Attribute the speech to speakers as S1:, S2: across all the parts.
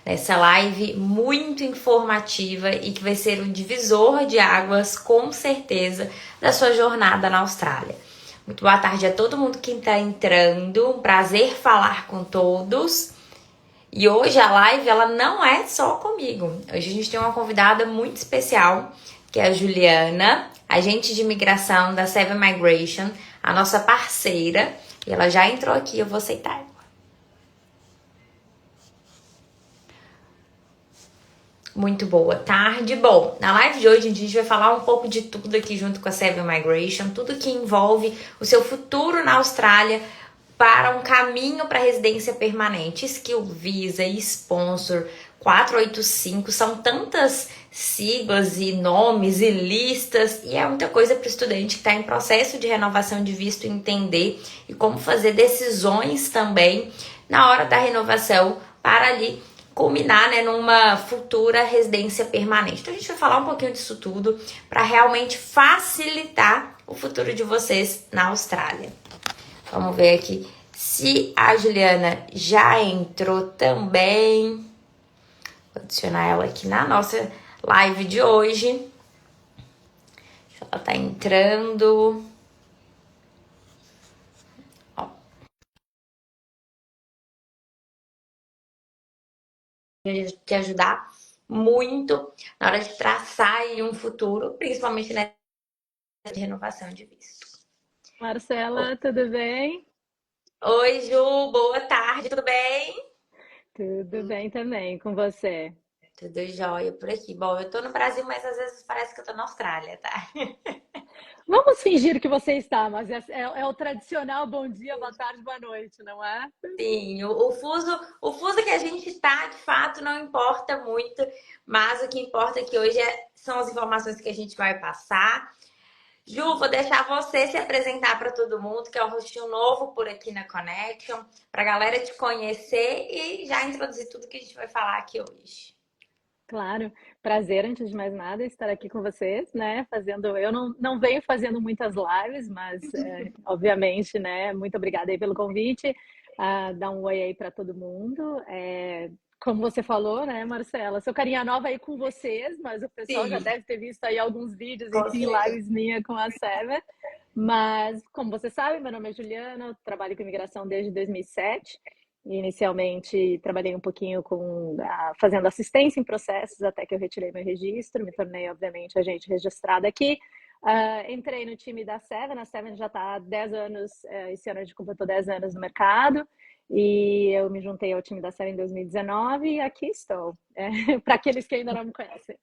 S1: nessa live muito informativa e que vai ser um divisor de águas, com certeza, da sua jornada na Austrália. Muito boa tarde a todo mundo que está entrando, um prazer falar com todos. E hoje a live ela não é só comigo. Hoje a gente tem uma convidada muito especial, que é a Juliana, agente de imigração da Seven Migration, a nossa parceira. E ela já entrou aqui, eu vou aceitar ela. Muito boa tarde. Bom, na live de hoje a gente vai falar um pouco de tudo aqui junto com a Seven Migration, tudo que envolve o seu futuro na Austrália para um caminho para residência permanente, Skill Visa, Sponsor, 485, são tantas siglas e nomes e listas, e é muita coisa para o estudante que está em processo de renovação de visto entender e como fazer decisões também na hora da renovação para ali culminar, né, numa futura residência permanente. Então a gente vai falar um pouquinho disso tudo para realmente facilitar o futuro de vocês na Austrália. Vamos ver aqui se a Juliana já entrou também. Vou adicionar ela aqui na nossa live de hoje. Ela tá entrando. Ó. Te ajudar muito na hora de traçar aí um futuro, principalmente na de renovação de visto.
S2: Marcela, tudo bem?
S1: Oi, Ju, boa tarde, tudo bem?
S2: Tudo bem também com você.
S1: Tudo jóia por aqui. Bom, eu tô no Brasil, mas às vezes parece que eu tô na Austrália, tá?
S2: Vamos fingir que você está, mas é o tradicional bom dia, boa tarde, boa noite, não é?
S1: Sim, o fuso que a gente tá, de fato, não importa muito, mas o que importa aqui hoje são as informações que a gente vai passar. Ju, vou deixar você se apresentar para todo mundo, que é um rostinho novo por aqui na Connection, para a galera te conhecer e já introduzir tudo que a gente vai falar aqui hoje.
S2: Claro, prazer, antes de mais nada, estar aqui com vocês, né? Eu não venho fazendo muitas lives, mas obviamente, né? Muito obrigada aí pelo convite. Dá um oi aí para todo mundo. Como você falou, né, Marcela? Sou carinha nova aí com vocês, mas o pessoal já
S1: Sim,
S2: deve ter visto aí alguns vídeos,
S1: com
S2: enfim,
S1: certeza.
S2: lives minha com a Sever. Mas, como você sabe, meu nome é Juliana, eu trabalho com imigração desde 2007. Inicialmente trabalhei um pouquinho fazendo assistência em processos até que eu retirei meu registro, me tornei, obviamente, agente registrada aqui. Entrei no time da Seven, a Seven já está há 10 anos, esse ano a gente completou 10 anos no mercado, e eu me juntei ao time da Seven em 2019 e aqui estou, para aqueles que ainda não me conhecem.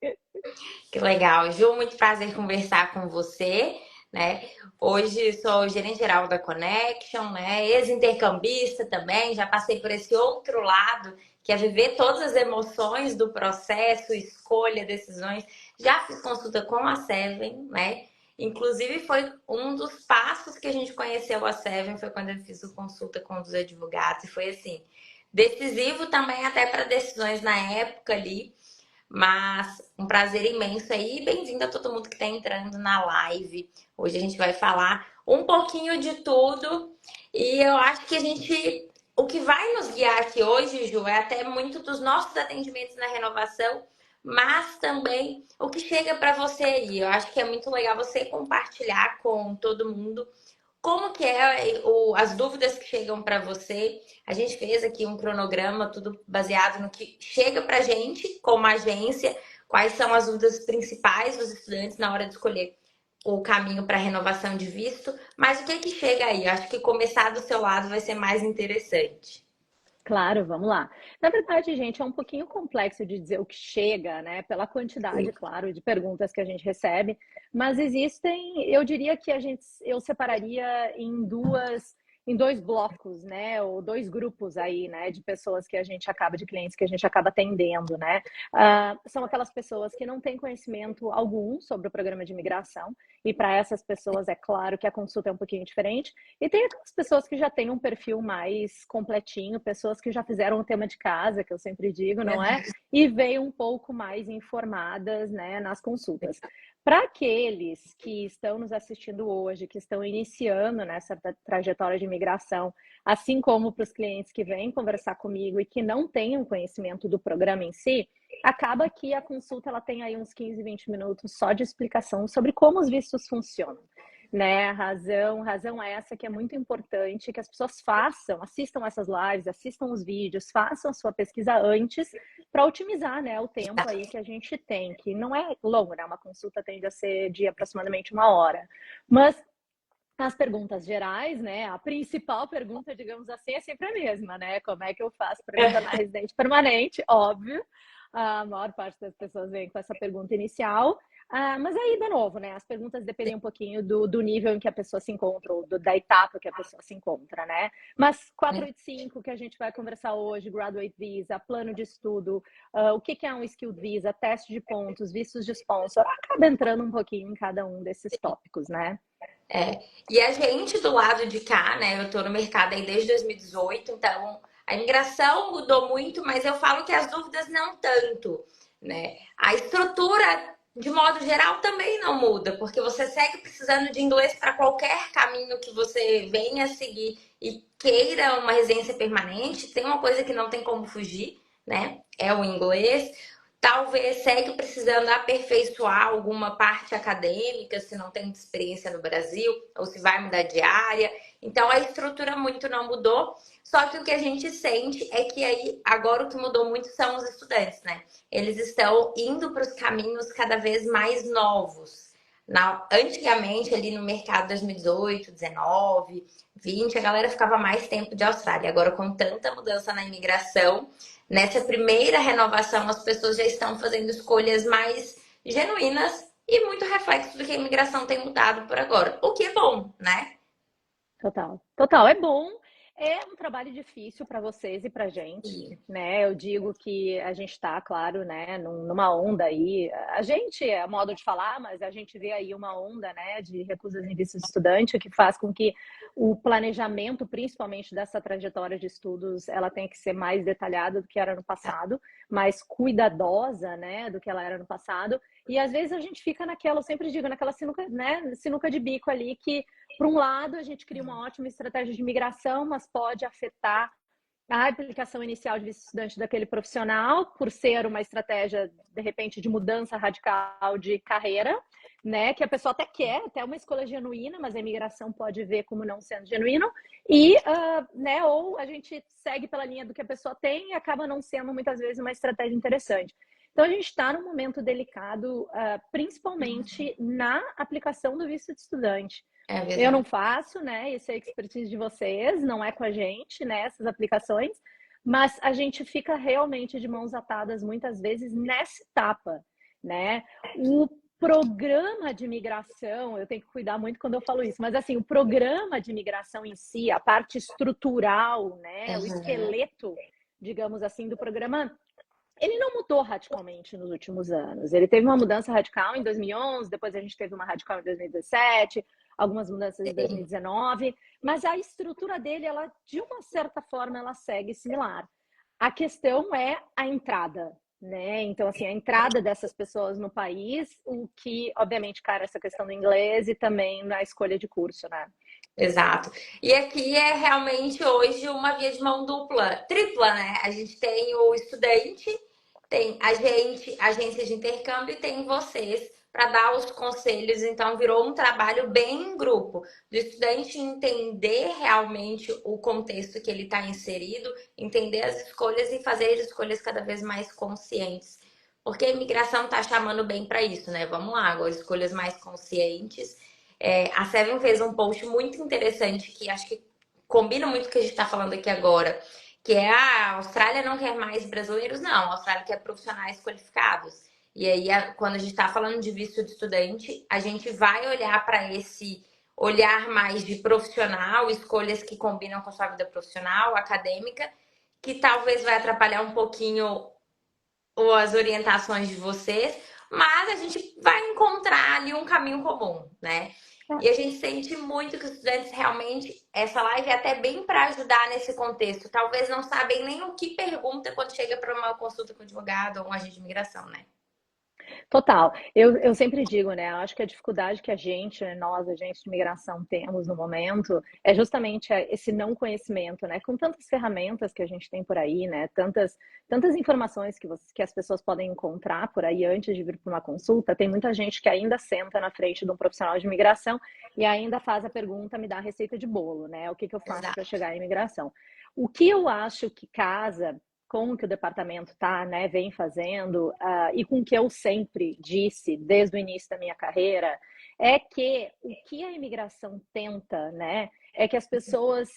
S1: Que legal. Ju, muito prazer conversar com você, né? Hoje sou gerente geral da Connection, né? Ex-intercambista também, já passei por esse outro lado, que é viver todas as emoções do processo, escolha, decisões. Já fiz consulta com a Seven, né? Inclusive foi um dos passos que a gente conheceu a Seven, foi quando eu fiz a consulta com os advogados, e foi assim, decisivo também até para decisões na época ali. Mas um prazer imenso aí. Bem-vindo a todo mundo que está entrando na live. Hoje a gente vai falar um pouquinho de tudo. E eu acho que o que vai nos guiar aqui hoje, Ju, é até muito dos nossos atendimentos na renovação, mas também o que chega para você aí. Eu acho que é muito legal você compartilhar com todo mundo como que as dúvidas que chegam para você. A gente fez aqui um cronograma, tudo baseado no que chega para a gente como agência, quais são as dúvidas principais dos estudantes na hora de escolher o caminho para renovação de visto. Mas o que que chega aí? Eu acho que começar do seu lado vai ser mais interessante.
S2: Claro, vamos lá. Na verdade, gente, é um pouquinho complexo de dizer o que chega, né? Pela quantidade, claro, de perguntas que a gente recebe, mas existem, eu diria que eu separaria em dois blocos, né? Ou dois grupos aí, né? De clientes que a gente acaba atendendo, né? São aquelas pessoas que não têm conhecimento algum sobre o programa de imigração, e para essas pessoas é claro que a consulta é um pouquinho diferente. E tem aquelas pessoas que já têm um perfil mais completinho, pessoas que já fizeram o tema de casa, que eu sempre digo, não é? E veio um pouco mais informadas, né, nas consultas. Para aqueles que estão nos assistindo hoje, que estão iniciando nessa trajetória de imigração, assim como para os clientes que vêm conversar comigo e que não têm um conhecimento do programa em si, acaba que a consulta ela tem aí uns 15, 20 minutos só de explicação sobre como os vistos funcionam. Né, razão essa que é muito importante que as pessoas façam, assistam essas lives, assistam os vídeos, façam a sua pesquisa antes para otimizar, né, o tempo aí que a gente tem, que não é longo, né? Uma consulta tende a ser de aproximadamente 1 hora. Mas as perguntas gerais, né? A principal pergunta, digamos assim, é sempre a mesma, né? Como é que eu faço para me tornar residente permanente? Óbvio. A maior parte das pessoas vem com essa pergunta inicial. Mas aí, de novo, né? As perguntas dependem um pouquinho do nível em que a pessoa se encontra, ou da etapa que a pessoa se encontra, né? Mas 485, que a gente vai conversar hoje, Graduate Visa, plano de estudo, o que é um Skilled Visa, teste de pontos, vistos de sponsor, acaba entrando um pouquinho em cada um desses tópicos, né?
S1: E a gente do lado de cá, né? Eu tô no mercado aí desde 2018, então a imigração mudou muito, mas eu falo que as dúvidas não tanto, né? A estrutura, de modo geral, também não muda, porque você segue precisando de inglês para qualquer caminho que você venha seguir e queira uma residência permanente, tem uma coisa que não tem como fugir, né? É o inglês. Talvez segue precisando aperfeiçoar alguma parte acadêmica, se não tem experiência no Brasil, ou se vai mudar de área. Então a estrutura muito não mudou. Só que o que a gente sente é que aí agora o que mudou muito são os estudantes, né? Eles estão indo para os caminhos cada vez mais novos. Antigamente, ali no mercado 2018, 19, 20, a galera ficava mais tempo de Austrália. Agora, com tanta mudança na imigração, nessa primeira renovação, as pessoas já estão fazendo escolhas mais genuínas e muito reflexo do que a imigração tem mudado por agora. O que é bom, né?
S2: Total, total. É bom, é um trabalho difícil para vocês e para gente,
S1: E,
S2: né? Eu digo que a gente está, claro, né, numa onda aí. A gente é modo de falar, mas a gente vê aí uma onda, né, de recusas em visto de estudante, que faz com que o planejamento, principalmente dessa trajetória de estudos, ela tenha que ser mais detalhada do que era no passado, mais cuidadosa, né, do que ela era no passado. E às vezes a gente fica naquela, eu sempre digo, naquela sinuca, né, sinuca de bico ali que por um lado, a gente cria uma ótima estratégia de migração, mas pode afetar a aplicação inicial de visto estudante daquele profissional, por ser uma estratégia, de repente, de mudança radical de carreira, né? Que a pessoa até quer, até uma escolha genuína, mas a imigração pode ver como não sendo genuíno, e, né, ou a gente segue pela linha do que a pessoa tem e acaba não sendo, muitas vezes, uma estratégia interessante. Então, a gente está num momento delicado, principalmente na aplicação do visto de estudante.
S1: é
S2: Eu não
S1: verdade.
S2: faço, né? Isso é expertise de vocês, não é com a gente, né? Essas aplicações, mas a gente fica realmente de mãos atadas muitas vezes nessa etapa, né? O programa de migração, eu tenho que cuidar muito quando eu falo isso, mas assim, o programa de migração em si, a parte estrutural, né? O
S1: Uhum.
S2: esqueleto, digamos assim, do programa ele não mudou radicalmente nos últimos anos. Ele teve uma mudança radical em 2011, depois a gente teve uma radical em 2017, algumas mudanças em
S1: Sim.
S2: 2019, mas a estrutura dele, ela de uma certa forma, ela segue similar. A questão é a entrada, né? Então, assim, a entrada dessas pessoas no país, o que, obviamente, cara, essa questão do inglês e também na escolha de curso, né?
S1: Exato. E aqui é realmente hoje uma via de mão dupla, tripla, né? A gente tem o estudante, tem a gente, agência de intercâmbio, e tem vocês para dar os conselhos. Então, virou um trabalho bem em grupo, do estudante entender realmente o contexto que ele está inserido, entender as escolhas e fazer as escolhas cada vez mais conscientes. Porque a imigração está chamando bem para isso, né? Vamos lá, agora escolhas mais conscientes. A Seven fez um post muito interessante que acho que combina muito com o que a gente está falando aqui agora, que é a Austrália não quer mais brasileiros, não. A Austrália quer profissionais qualificados. E aí, quando a gente está falando de visto de estudante, a gente vai olhar para esse olhar mais de profissional, escolhas que combinam com a sua vida profissional, acadêmica, que talvez vai atrapalhar um pouquinho as orientações de vocês, mas a gente vai encontrar ali um caminho comum, né? E a gente sente muito que os estudantes realmente, essa live é até bem para ajudar nesse contexto. Talvez não sabem nem o que pergunta quando chega para uma consulta com o advogado ou um agente de imigração, né?
S2: Total. Eu sempre digo, né? Eu acho que a dificuldade que a gente, né, nós, agentes de imigração, temos no momento é justamente esse não conhecimento, né? Com tantas ferramentas que a gente tem por aí, né? Tantas informações que as pessoas podem encontrar por aí antes de vir para uma consulta, tem muita gente que ainda senta na frente de um profissional de imigração e ainda faz a pergunta, me dá a receita de bolo, né? O que eu faço para
S1: Exato.
S2: chegar à imigração? O que eu acho que casa com o que o departamento tá, né, vem fazendo, e com o que eu sempre disse desde o início da minha carreira, é que o que a imigração tenta, né, é que as pessoas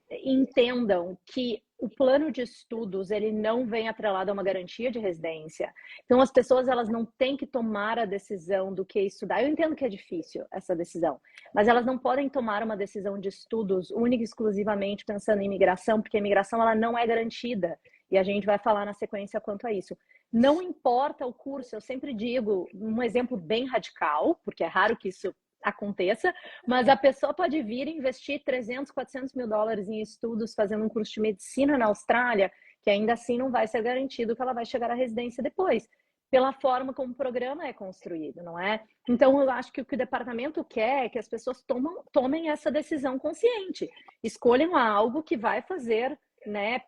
S2: entendam que o plano de estudos ele não vem atrelado a uma garantia de residência. Então as pessoas elas não têm que tomar a decisão do que estudar. Eu entendo que é difícil essa decisão, mas elas não podem tomar uma decisão de estudos única e exclusivamente pensando em imigração, porque a imigração ela não é garantida. E a gente vai falar na sequência quanto a isso. Não importa o curso, eu sempre digo um exemplo bem radical, porque é raro que isso aconteça, mas a pessoa pode vir e investir 300, 400 mil dólares em estudos fazendo um curso de medicina na Austrália, que ainda assim não vai ser garantido que ela vai chegar à residência depois, pela forma como o programa é construído, não é? Então, eu acho que o que o departamento quer é que as pessoas tomem essa decisão consciente, escolham algo que vai fazer, né,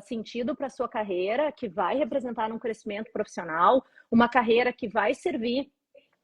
S2: sentido para a sua carreira, que vai representar um crescimento profissional, uma carreira que vai servir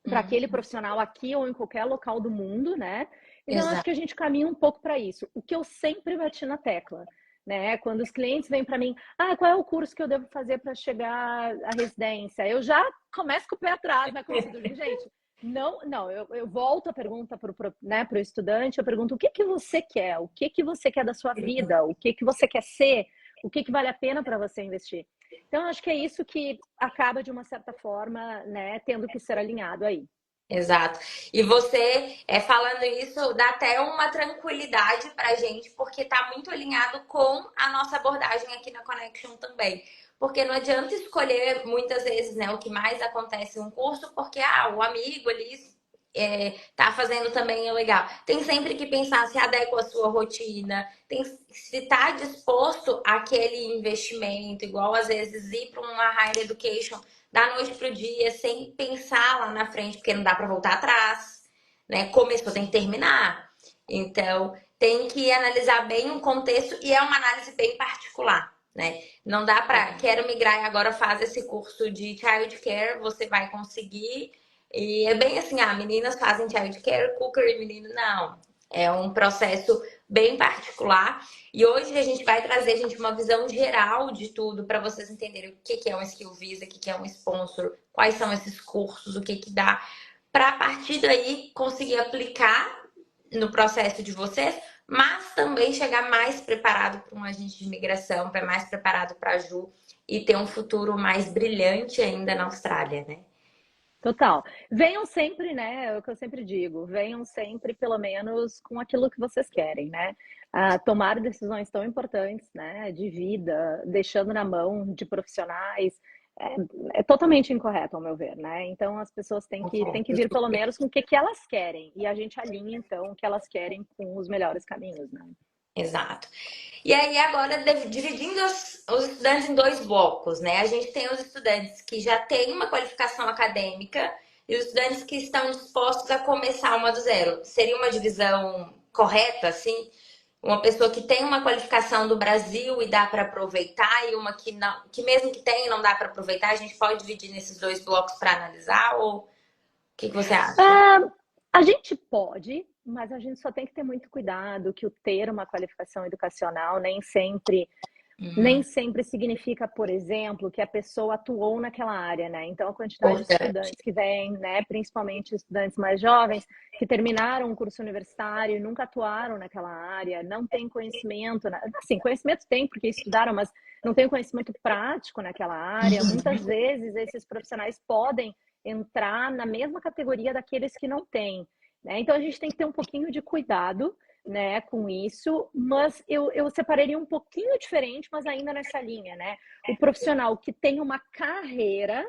S2: para aquele profissional aqui ou em qualquer local do mundo, né? Então, acho
S1: Exato.
S2: que a gente caminha um pouco para isso. O que eu sempre bati na tecla, né? Quando os clientes vêm para mim, qual é o curso que eu devo fazer para chegar à residência? Eu já começo com o pé atrás na consulta. Eu digo, gente, não, eu volto a pergunta para o, né, pro estudante, eu pergunto o que que você quer? O que que você quer da sua vida? O que que você quer ser? O que que vale a pena para você investir? Então, acho que é isso que acaba, de uma certa forma, né, tendo que ser alinhado aí.
S1: Exato. E você, falando isso, dá até uma tranquilidade pra gente, porque tá muito alinhado com a nossa abordagem aqui na Connection também. Porque não adianta escolher muitas vezes, né, o que mais acontece em um curso, porque o amigo ali tá fazendo também é legal. Tem sempre que pensar se adequa à sua rotina, se tá disposto àquele investimento, igual às vezes ir para uma higher education da noite pro dia, sem pensar lá na frente, porque não dá para voltar atrás, né? Começou, tem que terminar. Então, tem que analisar bem o contexto e é uma análise bem particular, né? Não dá para, quero migrar e agora faz esse curso de child care, você vai conseguir. E é bem assim, meninas fazem child care, cooker e menino não. É um processo bem particular. E hoje a gente vai trazer, gente, uma visão geral de tudo para vocês entenderem o que é um skill visa, o que é um sponsor, quais são esses cursos, o que dá, para a partir daí conseguir aplicar no processo de vocês, mas também chegar mais preparado para um agente de imigração, para mais preparado para a Ju e ter um futuro mais brilhante ainda na Austrália, né?
S2: Total. Venham sempre, né? É o que eu sempre digo. Venham sempre, pelo menos, com aquilo que vocês querem, né? Tomar decisões tão importantes, né? De vida, deixando na mão de profissionais, é totalmente incorreto, ao meu ver, né? Então, as pessoas têm que vir, pelo menos, com o que que elas querem. E a gente alinha, então, o que elas querem com os melhores caminhos, né?
S1: Exato. E aí, agora, dividindo os estudantes em dois blocos, né? A gente tem os estudantes que já têm uma qualificação acadêmica e os estudantes que estão dispostos a começar uma do zero. Seria uma divisão correta, assim? Uma pessoa que tem uma qualificação do Brasil e dá para aproveitar, e uma que não, que mesmo que tenha não dá para aproveitar, a gente pode dividir nesses dois blocos para analisar? Ou o que você acha?
S2: Ah, a gente pode, mas a gente só tem que ter muito cuidado que o ter uma qualificação educacional nem sempre significa, por exemplo, que a pessoa atuou naquela área, né? Então, a quantidade de
S1: Importante.
S2: estudantes que vem, né, principalmente estudantes mais jovens, que terminaram um curso universitário e nunca atuaram naquela área, não têm conhecimento, assim, conhecimento tem porque estudaram, mas não tem conhecimento prático naquela área. Muitas vezes esses profissionais podem entrar na mesma categoria daqueles que não têm, né? Então, a gente tem que ter um pouquinho de cuidado, né, com isso, mas eu separaria um pouquinho diferente, mas ainda nessa linha, né? O profissional que tem uma carreira,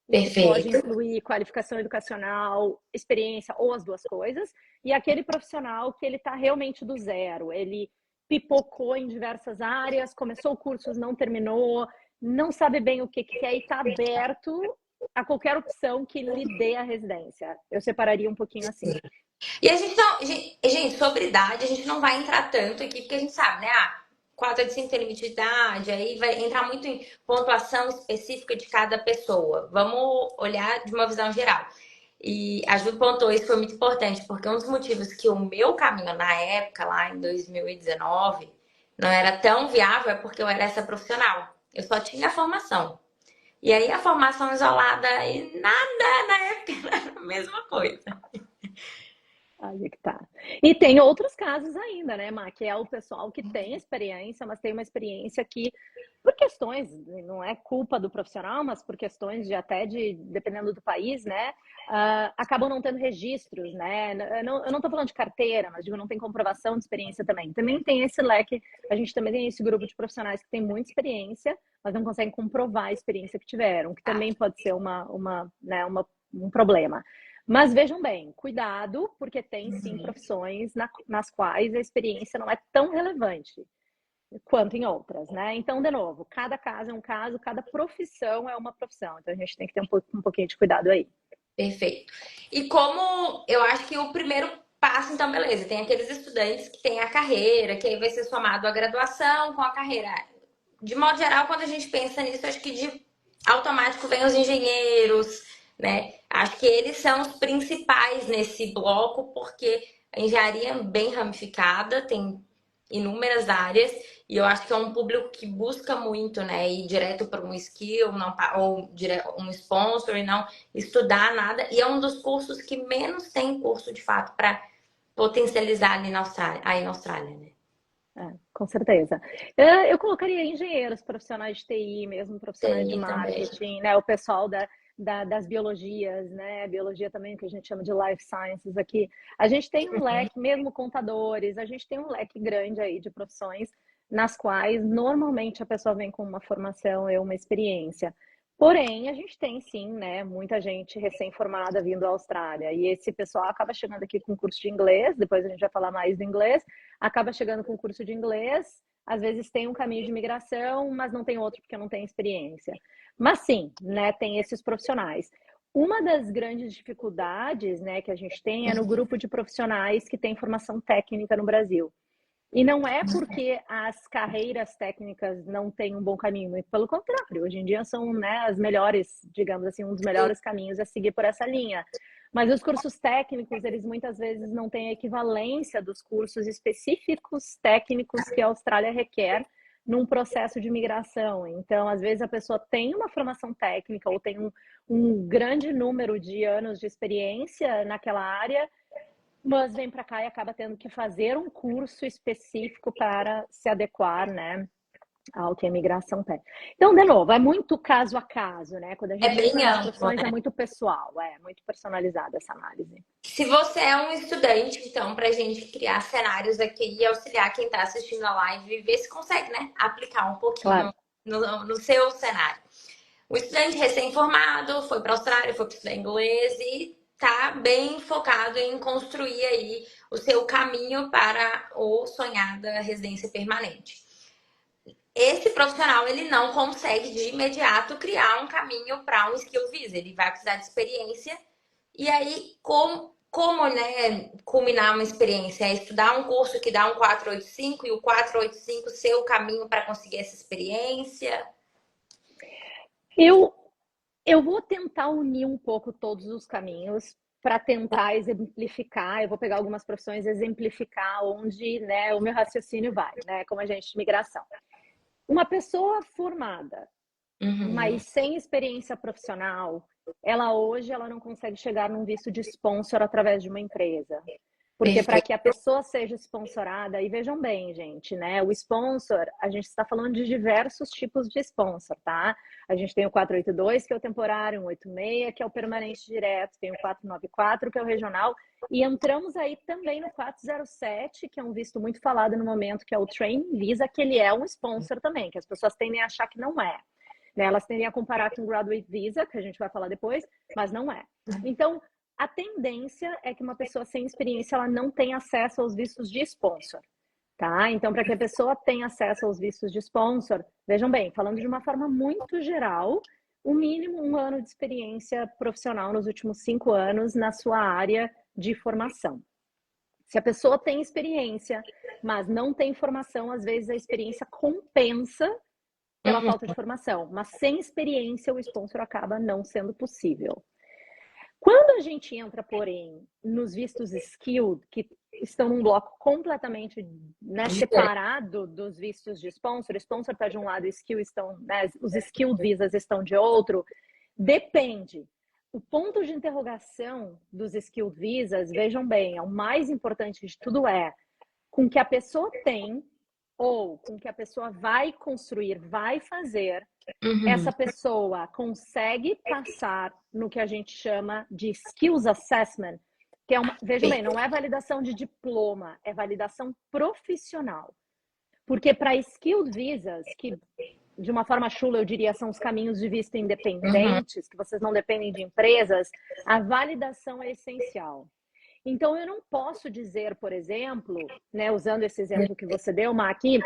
S2: o que pode
S1: Perfeito.
S2: incluir qualificação educacional, experiência ou as duas coisas, e aquele profissional que ele está realmente do zero, ele pipocou em diversas áreas, começou cursos, não terminou, não sabe bem o que quer e está aberto a qualquer opção que lhe dê a residência. Eu separaria um pouquinho assim.
S1: E a gente não. Gente, sobre idade, a gente não vai entrar tanto aqui, porque a gente sabe, né? 485 tem limite de idade, aí vai entrar muito em pontuação específica de cada pessoa. Vamos olhar de uma visão geral. E a Ju pontuou isso, foi muito importante, porque um dos motivos que o meu caminho na época, lá em 2019, não era tão viável é porque eu era essa profissional. Eu só tinha a formação. E aí a formação isolada e nada na época era a mesma coisa.
S2: Aí que tá. E tem outros casos ainda, né, Má? Que é o pessoal que tem experiência, mas tem uma experiência que, por questões, não é culpa do profissional, mas por questões dependendo do país, né, acabam não tendo registros, né? Eu não tô falando de carteira, mas digo, não tem comprovação de experiência também. Também tem esse leque, a gente também tem esse grupo de profissionais que tem muita experiência, mas não conseguem comprovar a experiência que tiveram, que também pode ser um problema. Mas vejam bem, cuidado, porque tem sim profissões nas quais a experiência não é tão relevante quanto em outras, né? Então, de novo, cada caso é um caso, cada profissão é uma profissão. Então, a gente tem que ter um pouquinho de cuidado aí.
S1: Perfeito. E como eu acho que o primeiro passo, então, beleza, tem aqueles estudantes que têm a carreira, que aí vai ser somado a graduação com a carreira. De modo geral, quando a gente pensa nisso, acho que de automático vem os engenheiros, né? Acho que eles são os principais nesse bloco, porque a engenharia é bem ramificada, tem inúmeras áreas, e eu acho que é um público que busca muito, né? Ir direto para um skill, não, ou um sponsor, e não estudar nada. E é um dos cursos que menos tem curso, de fato, para potencializar ali na Austrália, aí na Austrália, né?
S2: Com certeza. Eu colocaria engenheiros, profissionais de TI, mesmo profissionais de
S1: TI também.
S2: marketing, né? O pessoal das biologias, né? Biologia também, que a gente chama de life sciences aqui. A gente tem um leque, mesmo contadores, a gente tem um leque grande aí de profissões nas quais normalmente a pessoa vem com uma formação e uma experiência. Porém, a gente tem sim, né, muita gente recém-formada vindo à Austrália. E esse pessoal acaba chegando aqui com curso de inglês, depois a gente vai falar mais do inglês, acaba chegando com curso de inglês, às vezes tem um caminho de migração, mas não tem outro porque não tem experiência. Mas sim, né, tem esses profissionais. Uma das grandes dificuldades, né, que a gente tem é no grupo de profissionais que tem formação técnica no Brasil. E não é porque as carreiras técnicas não têm um bom caminho, muito pelo contrário, hoje em dia são, né, as melhores, digamos assim, um dos melhores caminhos é seguir por essa linha. Mas os cursos técnicos, eles muitas vezes não têm a equivalência dos cursos específicos técnicos que a Austrália requer num processo de migração. Então, às vezes a pessoa tem uma formação técnica ou tem um grande número de anos de experiência naquela área, mas vem para cá e acaba tendo que fazer um curso específico para se adequar, né, ao que a imigração pede. Então, de novo, é muito caso a caso, né? Quando a
S1: É
S2: gente
S1: bem
S2: entra nas
S1: amplo,
S2: profissões, é
S1: né?
S2: muito pessoal, é muito personalizada essa análise.
S1: Se você é um estudante, então, para a gente criar cenários aqui e auxiliar quem está assistindo a live e ver se consegue, né, aplicar um
S2: Claro.
S1: pouquinho no seu cenário. O estudante recém-formado foi para a Austrália, foi para estudar inglês e está bem focado em construir aí o seu caminho para o sonhada residência permanente. Esse profissional, ele não consegue de imediato criar um caminho para um skill visa, ele vai precisar de experiência. E aí, como né, culminar uma experiência? É estudar um curso que dá um 485 e o 485 ser o caminho para conseguir essa experiência?
S2: Eu vou tentar unir um pouco todos os caminhos para tentar exemplificar. Eu vou pegar algumas profissões e exemplificar onde, né, o meu raciocínio vai, né, como agente de migração. Uma pessoa formada, mas sem experiência profissional, ela hoje não consegue chegar num visto de sponsor através de uma empresa. Porque para
S1: Perfeito.
S2: que a pessoa seja sponsorada, e vejam bem, gente, né? O sponsor, a gente está falando de diversos tipos de sponsor, tá? A gente tem o 482, que é o temporário, o 186, que é o permanente direto, tem o 494, que é o regional, e entramos aí também no 407, que é um visto muito falado no momento, que é o Training Visa, que ele é um sponsor também, que as pessoas tendem a achar que não é. Né? Elas tendem a comparar com o Graduate Visa, que a gente vai falar depois, mas não é. Então, a tendência é que uma pessoa sem experiência ela não tenha acesso aos vistos de sponsor, tá? Então, para que a pessoa tenha acesso aos vistos de sponsor, vejam bem, falando de uma forma muito geral, o mínimo 1 ano de experiência profissional nos últimos 5 anos na sua área de formação. Se a pessoa tem experiência, mas não tem formação, às vezes a experiência compensa pela falta de formação, mas sem experiência o sponsor acaba não sendo possível. Quando a gente entra, porém, nos vistos skilled, que estão num bloco completamente, né, separado dos vistos de sponsor está de um lado, né, os skilled visas estão de outro, depende. O ponto de interrogação dos skilled visas, vejam bem, o mais importante de tudo com que a pessoa tem ou com que a pessoa vai construir, vai fazer, essa pessoa consegue passar no que a gente chama de Skills Assessment, que é vejam bem, não é validação de diploma, é validação profissional. Porque para Skilled Visas, que de uma forma chula eu diria são os caminhos de vista independentes, que vocês não dependem de empresas, a validação é essencial. Então eu não posso dizer, por exemplo, né, usando esse exemplo que você deu, aqui,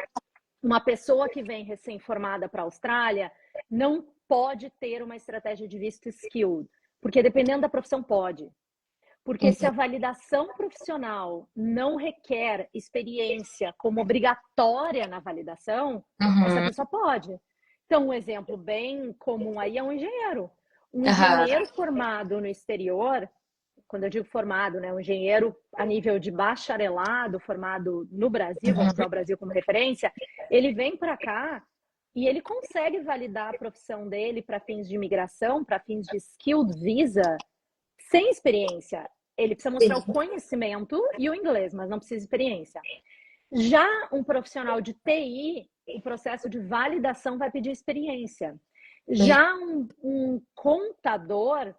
S2: uma pessoa que vem recém-formada para a Austrália não pode ter uma estratégia de visto skilled, porque dependendo da profissão pode. Porque se a validação profissional não requer experiência como obrigatória na validação, essa pessoa pode. Então, um exemplo bem comum aí é um engenheiro. Um engenheiro formado no exterior, quando eu digo formado, né, um engenheiro a nível de bacharelado, formado no Brasil, vamos usar o Brasil como referência, ele vem para cá e ele consegue validar a profissão dele para fins de imigração, para fins de skilled visa, sem experiência. Ele precisa mostrar o conhecimento e o inglês, mas não precisa de experiência. Já um profissional de TI, o processo de validação vai pedir experiência. Já um contador,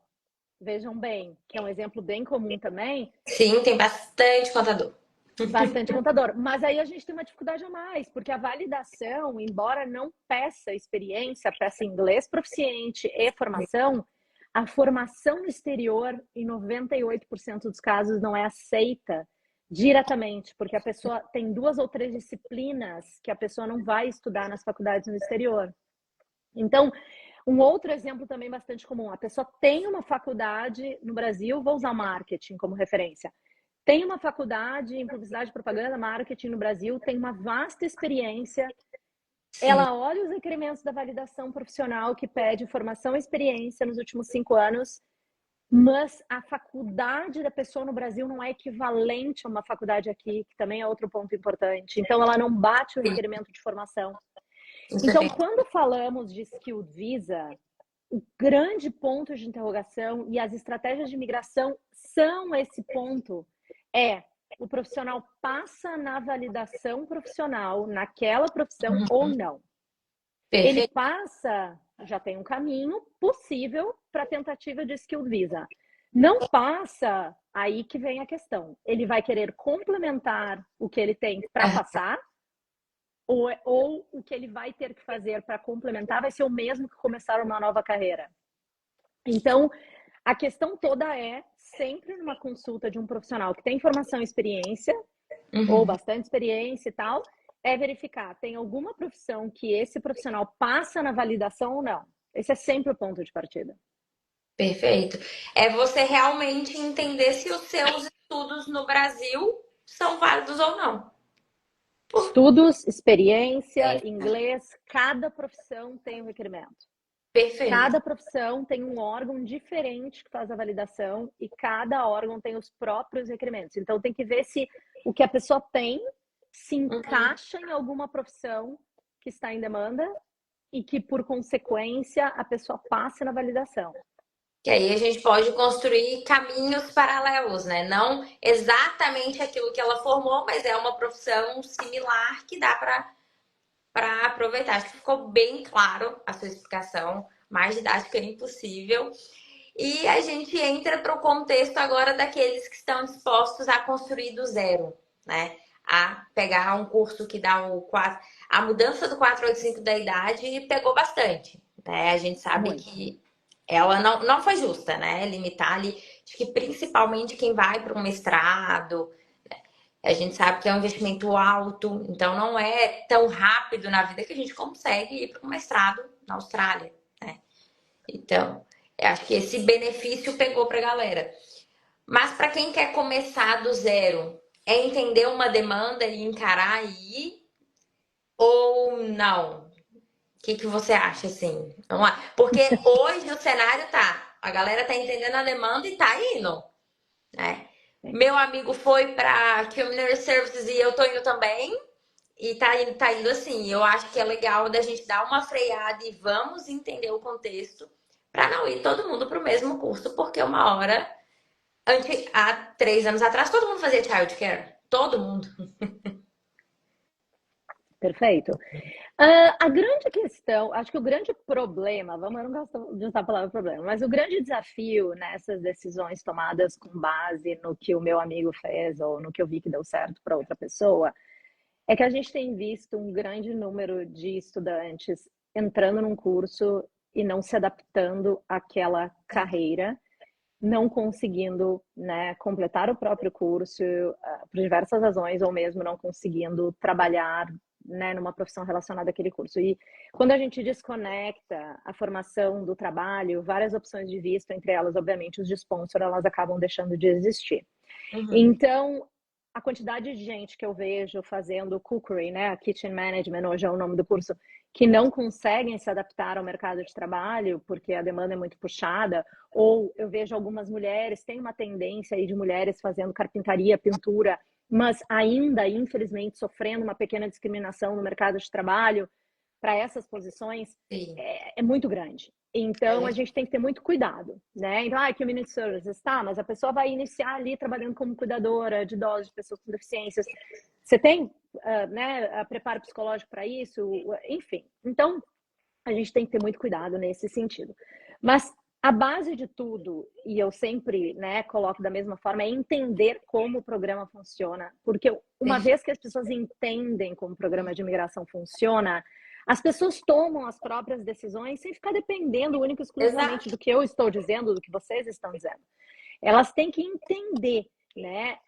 S2: vejam bem, que é um exemplo bem comum também.
S1: Sim, tem bastante contador.
S2: Bastante contador. Mas aí a gente tem uma dificuldade a mais, porque a validação, embora não peça experiência, peça inglês proficiente e formação, a formação no exterior, em 98% dos casos, não é aceita diretamente, porque a pessoa tem 2 ou 3 disciplinas que a pessoa não vai estudar nas faculdades no exterior. Então, um outro exemplo também bastante comum, a pessoa tem uma faculdade no Brasil, vou usar marketing como referência, tem uma faculdade em publicidade, propaganda, marketing no Brasil, tem uma vasta experiência. Sim. Ela olha os requerimentos da validação profissional que pede formação e experiência nos últimos 5 anos, mas a faculdade da pessoa no Brasil não é equivalente a uma faculdade aqui, que também é outro ponto importante. Então, ela não bate o requerimento de formação. Então, quando falamos de Skilled Visa, o grande ponto de interrogação e as estratégias de imigração são esse ponto. O profissional passa na validação profissional, naquela profissão ou não. Perfeito. Ele passa, já tem um caminho possível para a tentativa de Skilled Visa. Não passa, aí que vem a questão. Ele vai querer complementar o que ele tem para passar, ou o que ele vai ter que fazer para complementar vai ser o mesmo que começar uma nova carreira. Então, a questão toda é, sempre numa consulta de um profissional que tem formação e experiência, ou bastante experiência e tal, é verificar, tem alguma profissão que esse profissional passa na validação ou não. Esse é sempre o ponto de partida.
S1: Perfeito. É você realmente entender se os seus estudos no Brasil são válidos ou não.
S2: Estudos, experiência, inglês, cada profissão tem um requerimento. Perfeito. Cada profissão tem um órgão diferente que faz a validação e cada órgão tem os próprios requerimentos. Então tem que ver se o que a pessoa tem se encaixa em alguma profissão que está em demanda e que, por consequência, a pessoa passe na validação.
S1: Que aí a gente pode construir caminhos paralelos, né? Não exatamente aquilo que ela formou, mas é uma profissão similar que dá para aproveitar. Acho que ficou bem claro a sua explicação, mais didática é impossível. E a gente entra para o contexto agora daqueles que estão dispostos a construir do zero, né? A pegar um curso que dá a mudança do 485 da idade e pegou bastante, né? A gente sabe que ela não foi justa, né? Limitar ali, acho que principalmente quem vai para um mestrado, a gente sabe que é um investimento alto, então não é tão rápido na vida que a gente consegue ir para um mestrado na Austrália, né? Então, eu acho que esse benefício pegou pra galera. Mas para quem quer começar do zero, é entender uma demanda e encarar aí ou não? O que que você acha assim? Vamos lá. Porque hoje o cenário tá, a galera tá entendendo a demanda e tá indo, né? Meu amigo foi para Community Services e eu tô indo também. E tá indo assim. Eu acho que é legal da gente dar uma freada e vamos entender o contexto para não ir todo mundo pro mesmo curso, porque uma hora, há 3 anos atrás, todo mundo fazia childcare. Todo mundo.
S2: Perfeito. A grande questão, acho que o grande problema, vamos, eu não gosto de usar a palavra problema, mas o grande desafio nessas decisões tomadas com base no que o meu amigo fez ou no que eu vi que deu certo para outra pessoa, é que a gente tem visto um grande número de estudantes entrando num curso e não se adaptando àquela carreira, não conseguindo, né, completar o próprio curso, por diversas razões, ou mesmo não conseguindo trabalhar, né, numa profissão relacionada àquele curso. E quando a gente desconecta a formação do trabalho, várias opções de visto, entre elas, obviamente, os de sponsor, elas acabam deixando de existir.
S1: Uhum.
S2: Então, a quantidade de gente que eu vejo fazendo cookery, né, kitchen management, hoje é o nome do curso, que não conseguem se adaptar ao mercado de trabalho porque a demanda é muito puxada, ou eu vejo algumas mulheres, tem uma tendência aí de mulheres fazendo carpintaria, pintura, mas ainda, infelizmente, sofrendo uma pequena discriminação no mercado de trabalho para essas posições
S1: Sim.
S2: é muito grande. Então, a
S1: É.
S2: gente tem que ter muito cuidado, né? Então, community services, tá, mas a pessoa vai iniciar ali trabalhando como cuidadora de idosos, de pessoas com deficiências. Você tem, né, preparo psicológico para isso? Enfim. Então, a gente tem que ter muito cuidado nesse sentido. Mas a base de tudo, e eu sempre, né, coloco da mesma forma, é entender como o programa funciona. Porque uma vez que as pessoas entendem como o programa de imigração funciona, as pessoas tomam as próprias decisões sem ficar dependendo única e exclusivamente
S1: Exato.
S2: do que eu estou dizendo, do que vocês estão dizendo. Elas têm que entender, né,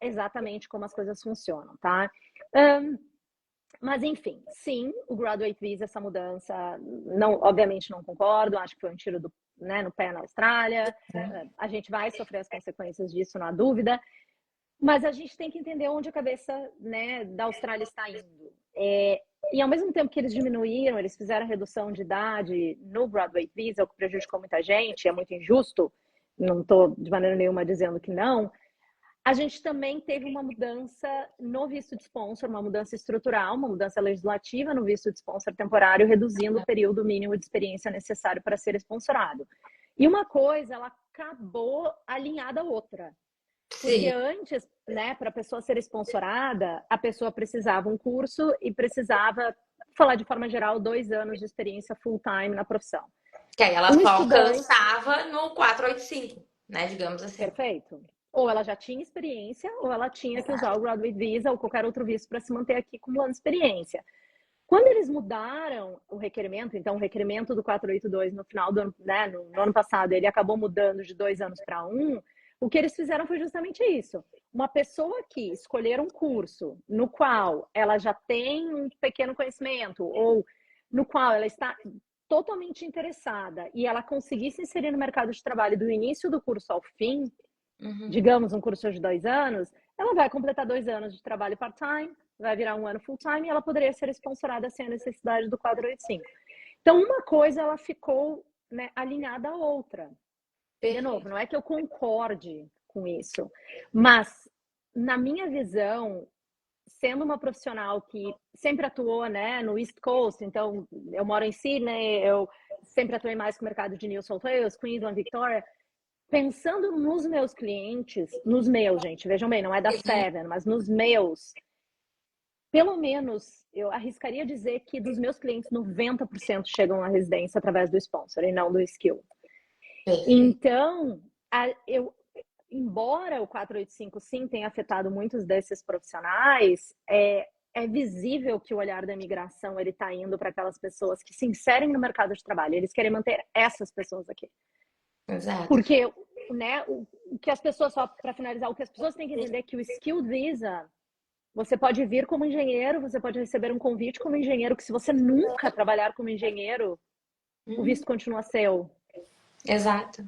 S2: exatamente como as coisas funcionam, tá? Mas enfim, sim, o Graduate Visa, essa mudança, não, obviamente não concordo, acho que foi um tiro do, né, no pé na Austrália, a gente vai sofrer as consequências disso, não há dúvida, mas a gente tem que entender onde a cabeça, né, da Austrália está indo. E ao mesmo tempo que eles diminuíram, eles fizeram a redução de idade no Graduate Visa, o que prejudicou muita gente, é muito injusto, não estou de maneira nenhuma dizendo que não. A gente também teve uma mudança no visto de sponsor, uma mudança estrutural, uma mudança legislativa no visto de sponsor temporário, reduzindo o período mínimo de experiência necessário para ser sponsorado. E uma coisa, ela acabou alinhada à outra. Porque
S1: Sim.
S2: antes, né, para a pessoa ser sponsorada, a pessoa precisava um curso e precisava, falar de forma geral, 2 anos de experiência full-time na profissão.
S1: Que aí ela
S2: Um
S1: só
S2: estudante,
S1: alcançava no 485, né? Digamos assim.
S2: perfeito. Ou ela já tinha experiência, ou ela tinha que usar
S1: Exato.
S2: o Graduate Visa ou qualquer outro visto para se manter aqui acumulando experiência. Quando eles mudaram o requerimento, então o requerimento do 482 no final do ano, né, no ano passado, ele acabou mudando de 2 anos para um, o que eles fizeram foi justamente isso. Uma pessoa que escolher um curso no qual ela já tem um pequeno conhecimento ou no qual ela está totalmente interessada e ela conseguir se inserir no mercado de trabalho do início do curso ao fim,
S1: Uhum.
S2: digamos, um curso de 2 anos, ela vai completar 2 anos de trabalho part-time, vai virar um ano full-time e ela poderia ser sponsorada sem a necessidade do 485. Então, uma coisa ela ficou, né, alinhada à outra. De novo,
S1: Perfeito.
S2: não é que eu concorde com isso, mas na minha visão, sendo uma profissional que sempre atuou, né, no East Coast, então eu moro em Sydney, eu sempre atuei mais com o mercado de New South Wales, Queensland, Victoria, pensando nos meus clientes, nos meus, gente, vejam bem, não é da Seven, mas nos meus, pelo menos eu arriscaria dizer que dos meus clientes, 90% chegam à residência através do sponsor e não do skill.
S1: Perfeito.
S2: Então, embora o 485 sim tenha afetado muitos desses profissionais, é visível que o olhar da imigração ele está indo para aquelas pessoas que se inserem no mercado de trabalho. Eles querem manter essas pessoas aqui.
S1: Exato.
S2: Porque, né, o que as pessoas, só para finalizar, o que as pessoas têm que entender é que o Skilled Visa, você pode vir como engenheiro, você pode receber um convite como engenheiro, que se você nunca trabalhar como engenheiro, o
S1: Uhum.
S2: visto continua seu.
S1: Exato.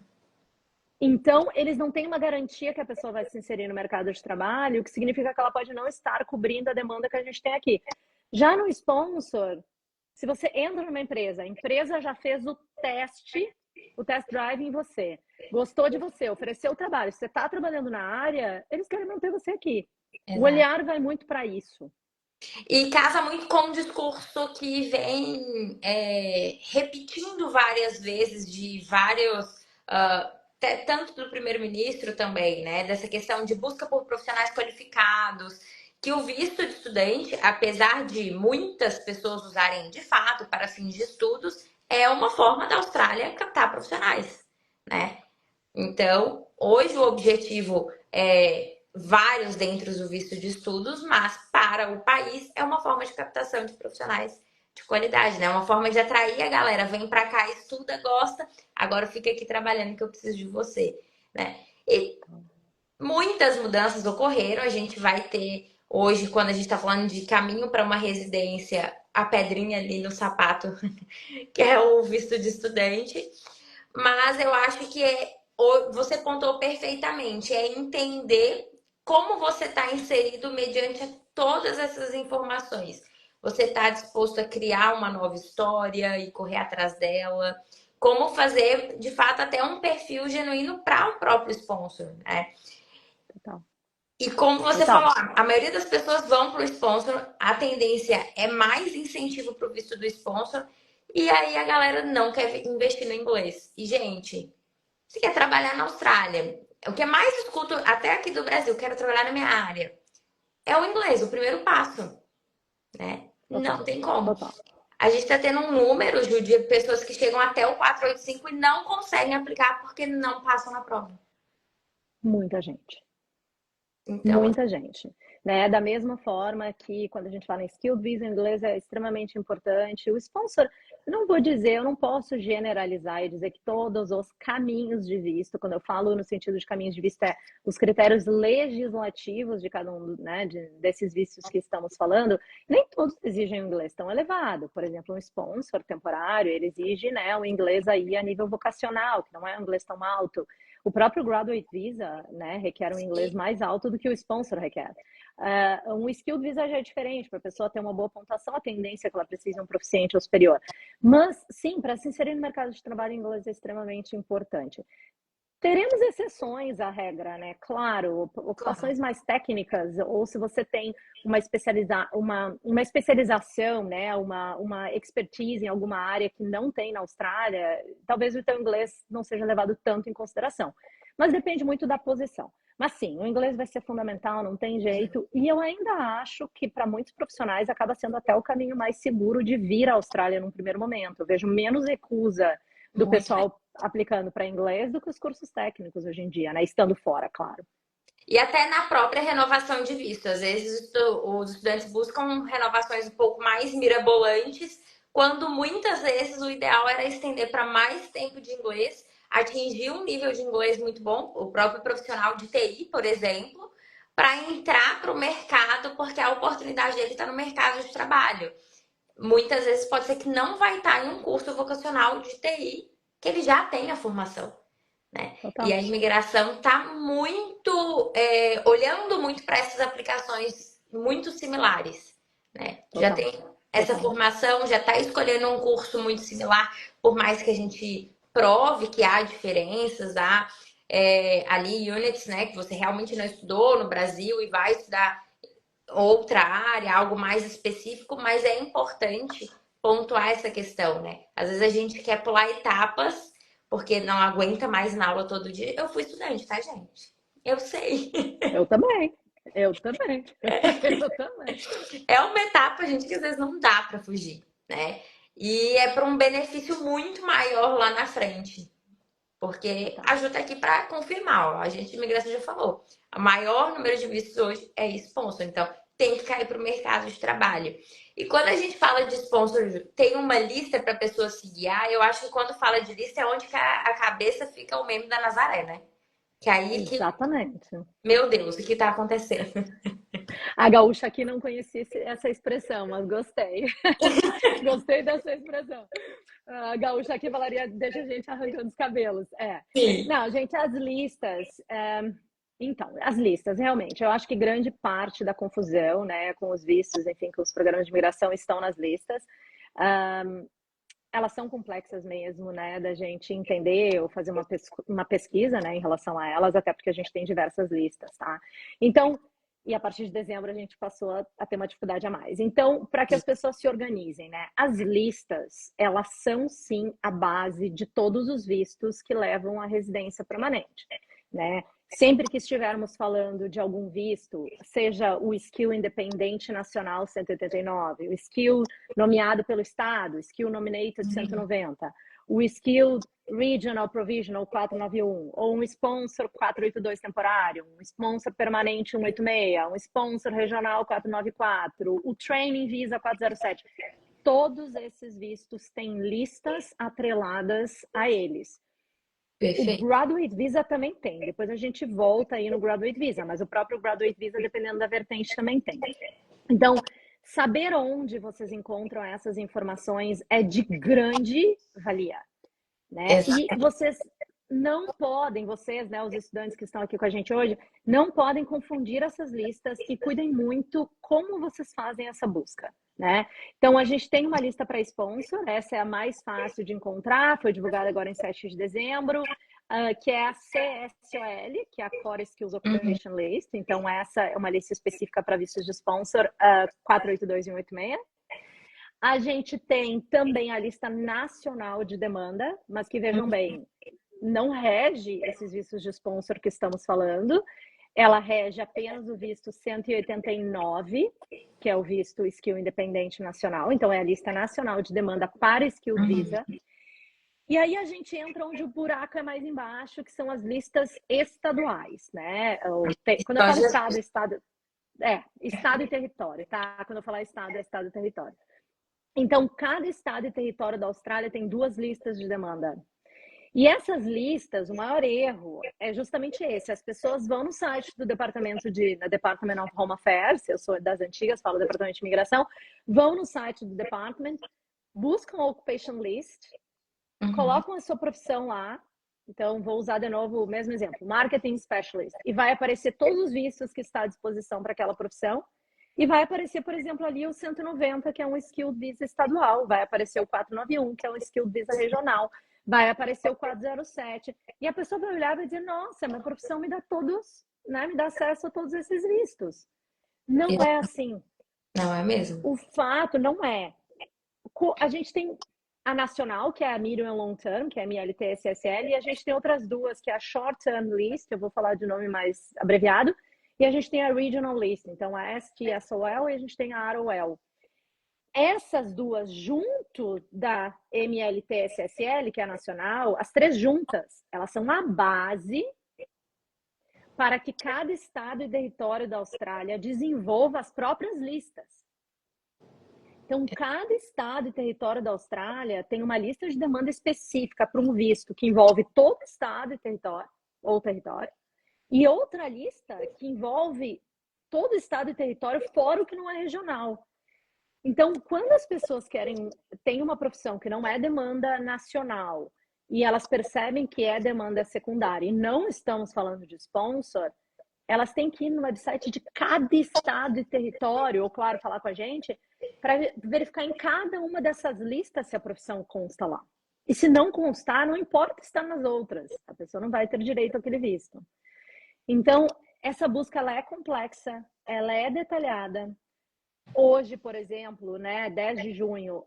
S2: Então, eles não têm uma garantia que a pessoa vai se inserir no mercado de trabalho, o que significa que ela pode não estar cobrindo a demanda que a gente tem aqui. Já no sponsor, se você entra numa empresa, a empresa já fez o test drive em você, gostou de você, ofereceu o trabalho, você está trabalhando na área, eles querem manter você aqui. O
S1: Exato.
S2: olhar vai muito para isso.
S1: E casa muito com um discurso que vem repetindo várias vezes de vários, tanto do primeiro-ministro também, né? Dessa questão de busca por profissionais qualificados, que o visto de estudante, apesar de muitas pessoas usarem de fato para fins de estudos, é uma forma da Austrália captar profissionais, né? Então, hoje o objetivo é vários dentro do visto de estudos, mas para o país é uma forma de captação de profissionais de qualidade, né? Uma forma de atrair a galera, vem para cá, estuda, gosta, agora fica aqui trabalhando que eu preciso de você, né? E muitas mudanças ocorreram, a gente vai ter hoje, quando a gente está falando de caminho para uma residência, a pedrinha ali no sapato, que é o visto de estudante, mas eu acho que você pontuou perfeitamente, é entender como você está inserido mediante todas essas informações. Você está disposto a criar uma nova história e correr atrás dela? Como fazer, de fato, até um perfil genuíno para o próprio sponsor, né?
S2: Total.
S1: E como você
S2: Total.
S1: falou, a maioria das pessoas vão para o sponsor, a tendência é mais incentivo para o visto do sponsor, e aí a galera não quer investir no inglês. E, gente, você quer trabalhar na Austrália? O que eu mais escuto, até aqui do Brasil, quero trabalhar na minha área, é o inglês, o primeiro passo, né? Não
S2: Total.
S1: tem como.
S2: Total.
S1: A gente está tendo um número, Ju, de pessoas que chegam até o 485 e não conseguem aplicar porque não passam na prova.
S2: Muita gente.
S1: Então,
S2: Muita gente, né? Da mesma forma que quando a gente fala em skilled visa, em inglês é extremamente importante. O sponsor, não vou dizer, eu não posso generalizar e dizer que todos os caminhos de visto, quando eu falo no sentido de caminhos de visto, é os critérios legislativos de cada um, né, desses vistos que estamos falando, nem todos exigem um inglês tão elevado. Por exemplo, um sponsor temporário, ele exige, né, o inglês aí a nível vocacional, que não é um inglês tão alto. O próprio Graduate Visa, né, requer um inglês mais alto do que o sponsor requer. Um Skilled Visa já é diferente, para a pessoa ter uma boa pontuação, a tendência é que ela precise de um proficiente ou superior. Mas, sim, para se inserir no mercado de trabalho, inglês é extremamente importante. Teremos exceções à regra, né? Claro,
S1: claro.
S2: ocupações mais técnicas, ou se você tem uma especialização, né? Uma expertise em alguma área que não tem na Austrália, talvez o teu inglês não seja levado tanto em consideração. Mas depende muito da posição. Mas sim, o inglês vai ser fundamental, não tem jeito. E eu ainda acho que para muitos profissionais acaba sendo até o caminho mais seguro de vir à Austrália num primeiro momento. Eu vejo menos recusa do
S1: Muito bem.
S2: pessoal aplicando para inglês do que os cursos técnicos hoje em dia, né? Estando fora, claro.
S1: E até na própria renovação de visto. Às vezes os estudantes buscam renovações um pouco mais mirabolantes, quando muitas vezes o ideal era estender para mais tempo de inglês, atingir um nível de inglês muito bom, o próprio profissional de TI, por exemplo, para entrar para o mercado, porque a oportunidade dele está no mercado de trabalho. Muitas vezes pode ser que não vai estar em um curso vocacional de TI, que ele já tem a formação, né? E
S2: Total.
S1: a imigração está muito olhando muito para essas aplicações muito similares, né? Já
S2: Total.
S1: tem essa
S2: Total.
S1: formação, já está escolhendo um curso muito similar, por mais que a gente prove que há diferenças, há ali units, né, que você realmente não estudou no Brasil e vai estudar outra área, algo mais específico, mas é importante pontuar essa questão, né? Às vezes a gente quer pular etapas porque não aguenta mais na aula todo dia. Eu fui estudante, tá, gente? Eu sei.
S2: Eu também. Eu também. Eu também.
S1: É uma etapa, gente, que às vezes não dá para fugir, né? E é para um benefício muito maior lá na frente. Porque
S2: Total.
S1: a Ju tá aqui para confirmar, ó, a gente de imigração já falou. O maior número de vistos hoje é sponsor, então tem que cair para o mercado de trabalho. E quando a gente fala de sponsor, Ju, tem uma lista para a pessoa se guiar. Eu acho que quando fala de lista é onde que a cabeça fica o meme da Nazaré, né? Que aí que,
S2: Exatamente.
S1: meu Deus, o que tá acontecendo?
S2: A gaúcha aqui não conhecia essa expressão, mas gostei. Gostei dessa expressão. A gaúcha aqui falaria, deixa a gente arrancando os cabelos. É.
S1: Sim.
S2: Não, gente, as listas. Então, as listas, realmente, eu acho que grande parte da confusão, né, com os vistos, enfim, com os programas de migração estão nas listas. Elas são complexas mesmo, né, da gente entender ou fazer uma pesquisa, né, em relação a elas, até porque a gente tem diversas listas, tá? Então, e a partir de dezembro a gente passou a ter uma dificuldade a mais. Então, para que as pessoas se organizem, né, as listas, elas são sim a base de todos os vistos que levam à residência permanente, né? Sempre que estivermos falando de algum visto, seja o Skill Independente Nacional 189, o Skill nomeado pelo Estado, Skill Nominated 190, o Skill Regional Provisional 491, ou um Sponsor 482 temporário, um Sponsor Permanente 186, um Sponsor Regional 494, o Training Visa 407. Todos esses vistos têm listas atreladas a eles. O
S1: Perfeito.
S2: Graduate Visa também tem. Depois a gente volta aí no Graduate Visa, mas o próprio Graduate Visa, dependendo da vertente, também tem. Então, saber onde vocês encontram essas informações é de grande valia, né? E
S1: Exato.
S2: vocês não podem, vocês, né, os estudantes que estão aqui com a gente hoje, não podem confundir essas listas e cuidem muito como vocês fazem essa busca, né? Então, a gente tem uma lista para sponsor, essa é a mais fácil de encontrar, foi divulgada agora em 7 de dezembro, que é a CSOL, que é a Core Skills
S1: Uhum.
S2: Occupation List. Então, essa é uma lista específica para vistos de sponsor 482 e 186. A gente tem também a lista nacional de demanda, mas que vejam bem, não rege esses vistos de sponsor que estamos falando. Ela rege apenas o visto 189, que é o visto Skill Independente Nacional. Então, é a lista nacional de demanda para Skilled
S1: Uhum.
S2: Visa. E aí a gente entra onde o buraco é mais embaixo, que são as listas estaduais, né? Quando eu falo estado, estado e território, tá? Quando eu falar estado, é estado e território. Então, cada estado e território da Austrália tem 2 listas de demanda. E essas listas, o maior erro é justamente esse. As pessoas vão no site do Department of Home Affairs, eu sou das antigas, falo Departamento de Imigração, vão no site do Department, buscam a Occupation List,
S1: Uhum.
S2: colocam a sua profissão lá. Então, vou usar de novo o mesmo exemplo, Marketing Specialist. E vai aparecer todos os vistos que está à disposição para aquela profissão. E vai aparecer, por exemplo, ali o 190, que é um Skilled Visa estadual. Vai aparecer o 491, que é um Skilled Visa regional. Vai aparecer o 407. E a pessoa vai olhar e vai dizer, nossa, minha profissão me dá todos, né? Me dá acesso a todos esses vistos. Não é assim.
S1: Não é mesmo?
S2: O fato não é. A gente tem a nacional, que é a Medium and Long Term, que é a MLT-SSL, e a gente tem outras duas, que é a Short Term List, eu vou falar de nome mais abreviado, e a gente tem a Regional List, então a STSOL e a gente tem a ROL. Essas duas, junto da MLT-SSL, que é a nacional, as 3 juntas, elas são a base para que cada estado e território da Austrália desenvolva as próprias listas. Então, cada estado e território da Austrália tem uma lista de demanda específica para um visto que envolve todo estado e território, e outra lista que envolve todo estado e território, fora o que não é regional. Então, quando as pessoas têm uma profissão que não é demanda nacional e elas percebem que é demanda secundária e não estamos falando de sponsor, elas têm que ir no website de cada estado e território, ou claro, falar com a gente, para verificar em cada uma dessas listas se a profissão consta lá. E se não constar, não importa estar nas outras, a pessoa não vai ter direito àquele visto. Então, essa busca ela é complexa, ela é detalhada. Hoje, por exemplo, né, 10 de junho,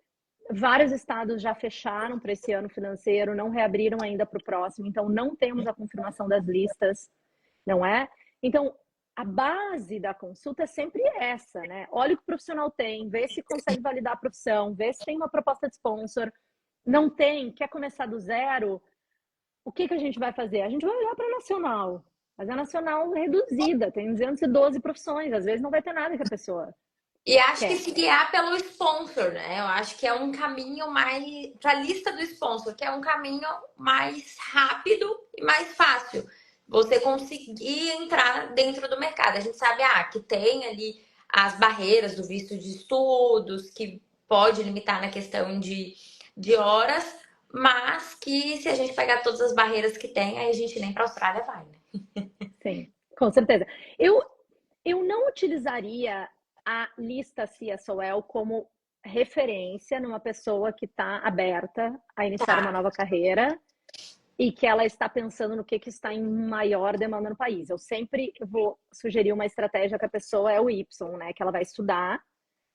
S2: vários estados já fecharam para esse ano financeiro, não reabriram ainda para o próximo, então não temos a confirmação das listas, não é? Então, a base da consulta é sempre essa, né? Olha o que o profissional tem, vê se consegue validar a profissão, vê se tem uma proposta de sponsor. Não tem, quer começar do zero, o que a gente vai fazer? A gente vai olhar para a nacional, mas a nacional reduzida, tem 212 profissões, às vezes não vai ter nada que a pessoa
S1: E acho que
S2: quer.
S1: se guiar pelo sponsor, né? Eu acho que é um caminho mais para a lista do sponsor, que é um caminho mais rápido e mais fácil. Você conseguir entrar dentro do mercado. A gente sabe que tem ali as barreiras do visto de estudos, que pode limitar na questão de de horas, mas que se a gente pegar todas as barreiras que tem, aí a gente nem para a Austrália vai, né?
S2: Sim, com certeza. Eu, eu não utilizaria a lista CSOL como referência numa pessoa que está aberta a iniciar uma
S1: Tá.
S2: nova carreira e que ela está pensando no que está em maior demanda no país. Eu sempre vou sugerir uma estratégia que a pessoa é o Y, né? Que ela vai estudar.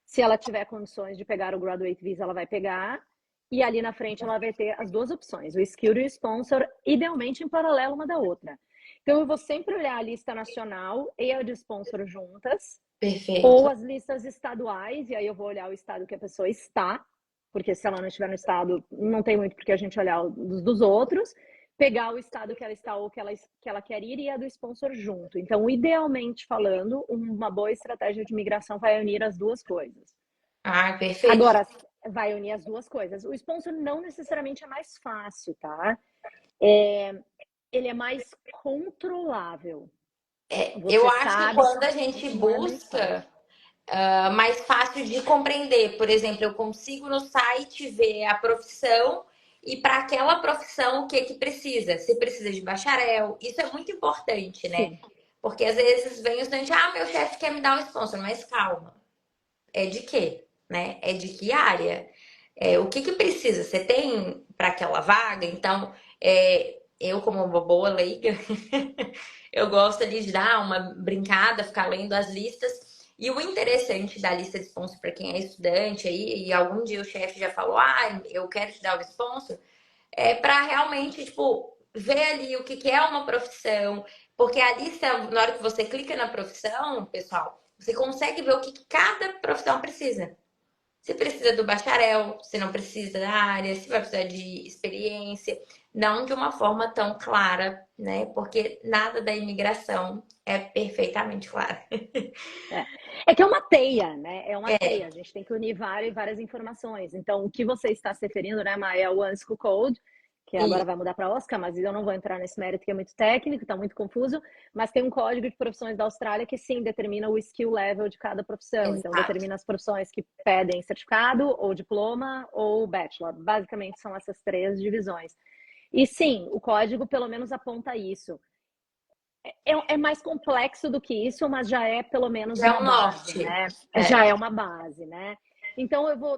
S2: Se ela tiver condições de pegar o Graduate Visa, ela vai pegar. E ali na frente ela vai ter as duas opções, o Skill e o Sponsor, idealmente em paralelo uma da outra. Então eu vou sempre olhar a lista nacional e a de sponsor juntas, ou
S1: Perfeito.
S2: as listas estaduais, e aí eu vou olhar o estado que a pessoa está, porque se ela não estiver no estado, não tem muito porque a gente olhar os dos outros, pegar o estado que ela está ou que ela quer ir e a do sponsor junto. Então, idealmente falando, uma boa estratégia de migração vai unir as duas coisas.
S1: Ah, perfeito.
S2: Agora, vai unir as duas coisas. O sponsor não necessariamente é mais fácil, tá? Ele é mais controlável.
S1: Eu
S2: Você
S1: acho que
S2: sabe
S1: quando a
S2: que
S1: gente
S2: não é mais
S1: busca
S2: fácil.
S1: mais fácil de compreender. Por exemplo, eu consigo no site ver a profissão e para aquela profissão o que que precisa. Se precisa de bacharel, isso é muito importante, né?
S2: Sim,
S1: Porque às vezes vem o estudante, ah, meu chefe quer me dar um sponsor, mas calma, é de quê? Né? É de que área? O que que precisa? Você tem para aquela vaga? Então, eu como uma boa leiga, eu gosto ali de dar uma brincada, ficar lendo as listas. E o interessante da lista de sponsor para quem é estudante aí, e algum dia o chefe já falou, ah, eu quero te dar o sponsor, é para realmente, tipo, ver ali o que que é uma profissão, porque a lista, na hora que você clica na profissão, pessoal, você consegue ver o que que cada profissão precisa. Se precisa do bacharel, se não precisa da área, se vai precisar de experiência, não de uma forma tão clara, né? Porque nada da imigração é perfeitamente claro.
S2: é. É que é uma teia, né? É uma
S1: É,
S2: teia. A gente tem que unir várias informações. Então, o que você está se referindo, né, Maia, é o One School Code, que agora
S1: e
S2: vai mudar para Oscar, mas eu não vou entrar nesse mérito que é muito técnico, está muito confuso. Mas tem um código de profissões da Austrália que sim determina o skill level de cada profissão. Então,
S1: exato.
S2: determina as profissões que pedem certificado, ou diploma, ou bachelor. Basicamente, são essas três divisões. E sim, o código pelo menos aponta isso. É mais complexo do que isso, mas já é pelo menos
S1: Já é
S2: uma
S1: o
S2: base,
S1: norte.
S2: né? Já
S1: É,
S2: é uma base, né? Então eu vou,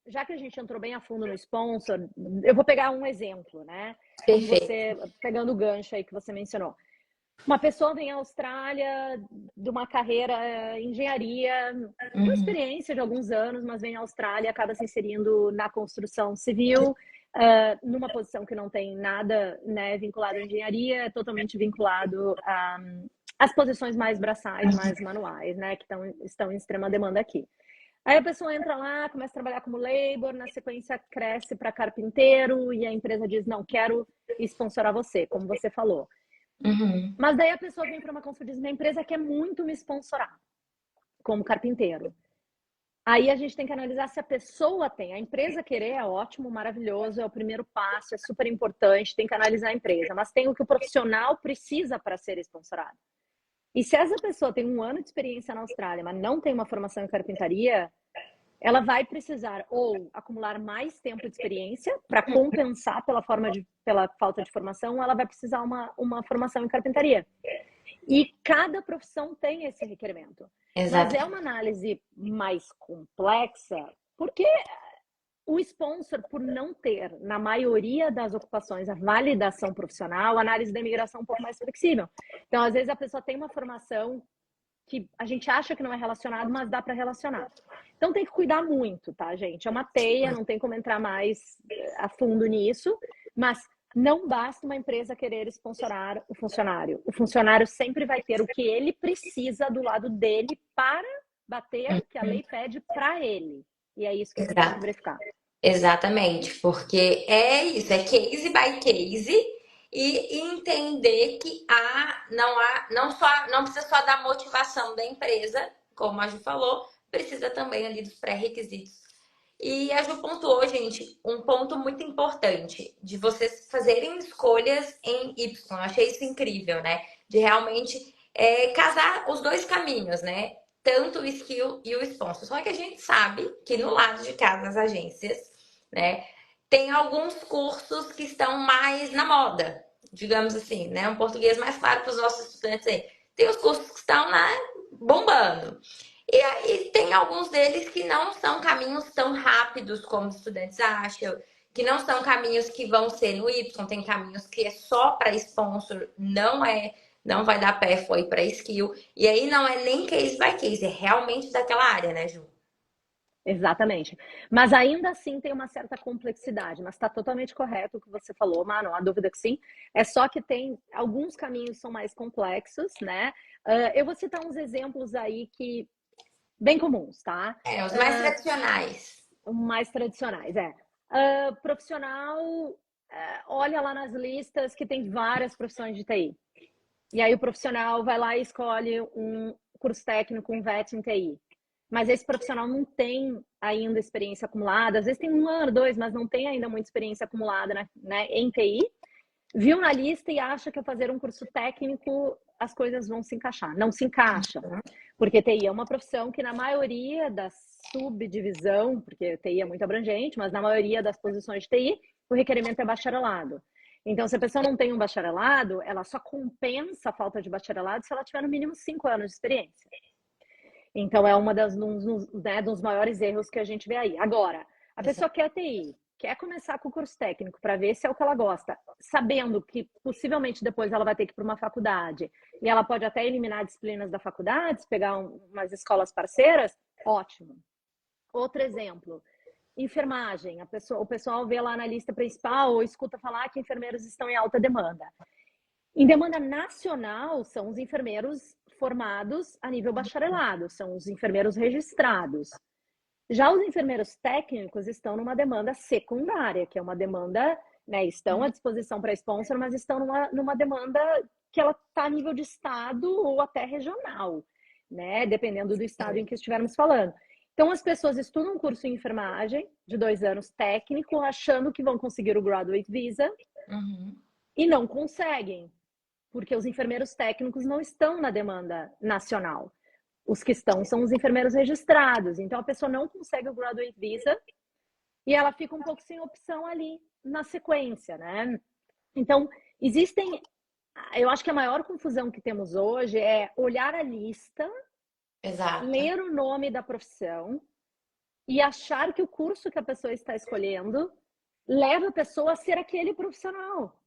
S2: já que a gente entrou bem a fundo no sponsor, eu vou pegar um exemplo, né? Como
S1: perfeito.
S2: você, pegando o gancho aí que você mencionou. Uma pessoa vem à Austrália de uma carreira em engenharia, com
S1: Uhum.
S2: experiência de alguns anos, mas vem à Austrália, acaba se inserindo na construção civil, numa posição que não tem nada, né, vinculado à engenharia, é totalmente vinculado às posições mais braçais, mais manuais, né, que estão em extrema demanda aqui. Aí a pessoa entra lá, começa a trabalhar como labor, na sequência cresce para carpinteiro e a empresa diz: não, quero sponsorar você, como você falou.
S1: Uhum.
S2: Mas daí a pessoa vem para uma consultoria e diz: minha empresa quer muito me sponsorar como carpinteiro. Aí a gente tem que analisar se a pessoa tem. A empresa querer é ótimo, maravilhoso, é o primeiro passo, é super importante, tem que analisar a empresa. Mas tem o que o profissional precisa para ser sponsorado. E se essa pessoa tem um ano de experiência na Austrália, mas não tem uma formação em carpintaria, ela vai precisar ou acumular mais tempo de experiência para compensar pela falta de formação, ou ela vai precisar uma formação em carpintaria. E cada profissão tem esse requerimento. Mas
S1: Exato.
S2: é uma análise mais complexa, porque o sponsor, por não ter, na maioria das ocupações, a validação profissional, a análise da imigração é um pouco mais flexível. Então, às vezes, a pessoa tem uma formação que a gente acha que não é relacionado, mas dá para relacionar. Então tem que cuidar muito, tá, gente? É uma teia, não tem como entrar mais a fundo nisso, mas não basta uma empresa querer sponsorar o funcionário. O funcionário sempre vai ter o que ele precisa do lado dele para bater o que a lei pede para ele. E é isso que a gente tem que
S1: Exato.
S2: verificar.
S1: Exatamente, porque é isso, é case by case e entender que não precisa só da motivação da empresa, como a Ju falou, precisa também ali dos pré-requisitos. E a Ju pontuou, gente, um ponto muito importante de vocês fazerem escolhas em Y. Eu achei isso incrível, né? De realmente casar os dois caminhos, né? Tanto o skill e o sponsor. Só que a gente sabe que no lado de cá, nas agências, né? Tem alguns cursos que estão mais na moda, digamos assim, né? Um português mais claro para os nossos estudantes aí. Tem os cursos que estão, né, bombando. E aí tem alguns deles que não são caminhos tão rápidos como os estudantes acham, que não são caminhos que vão ser no Y, tem caminhos que é só para sponsor, não vai dar pé, foi para skill. E aí não é nem case by case, é realmente daquela área, né, Ju?
S2: Exatamente. Mas ainda assim tem uma certa complexidade, mas está totalmente correto o que você falou, Mano, a dúvida que sim. É só que tem alguns caminhos são mais complexos, né? Eu vou citar uns exemplos aí que bem comuns, tá?
S1: É, os mais tradicionais.
S2: Mais tradicionais, é. Profissional, olha lá nas listas que tem várias profissões de TI. E aí o profissional vai lá e escolhe um curso técnico, um VET em TI. Mas esse profissional não tem ainda experiência acumulada, às vezes tem 1 ano, 2, mas não tem ainda muita experiência acumulada, né, em TI. Viu na lista e acha que ao fazer um curso técnico as coisas vão se encaixar. Não se encaixam, porque TI é uma profissão que na maioria da subdivisão, porque TI é muito abrangente, mas na maioria das posições de TI, o requerimento é bacharelado. Então, se a pessoa não tem um bacharelado, ela só compensa a falta de bacharelado se ela tiver no mínimo 5 anos de experiência. Então, é uma né, dos maiores erros que a gente vê aí. Agora, a pessoa quer TI, quer começar com o curso técnico para ver se é o que ela gosta, sabendo que possivelmente depois ela vai ter que ir para uma faculdade e ela pode até eliminar disciplinas da faculdade, pegar umas escolas parceiras, ótimo. Outro exemplo, enfermagem. O pessoal vê lá na lista principal ou escuta falar que enfermeiros estão em alta demanda. Em demanda nacional, são os enfermeiros formados a nível bacharelado, são os enfermeiros registrados. Já os enfermeiros técnicos estão numa demanda secundária, que é uma demanda, né, estão à disposição para sponsor, mas estão numa demanda que ela está a nível de estado ou até regional, né, dependendo do estado em que estivermos falando. Então, as pessoas estudam um curso em enfermagem de 2 anos técnico, achando que vão conseguir o Graduate Visa, e não conseguem, porque os enfermeiros técnicos não estão na demanda nacional. Os que estão são os enfermeiros registrados. Então, a pessoa não consegue o Graduate Visa e ela fica um pouco sem opção ali na sequência, né? Então, existem... Eu acho que a maior confusão que temos hoje é olhar a lista, ler o nome da profissão e achar que o curso que a pessoa está escolhendo leva a pessoa a ser aquele profissional.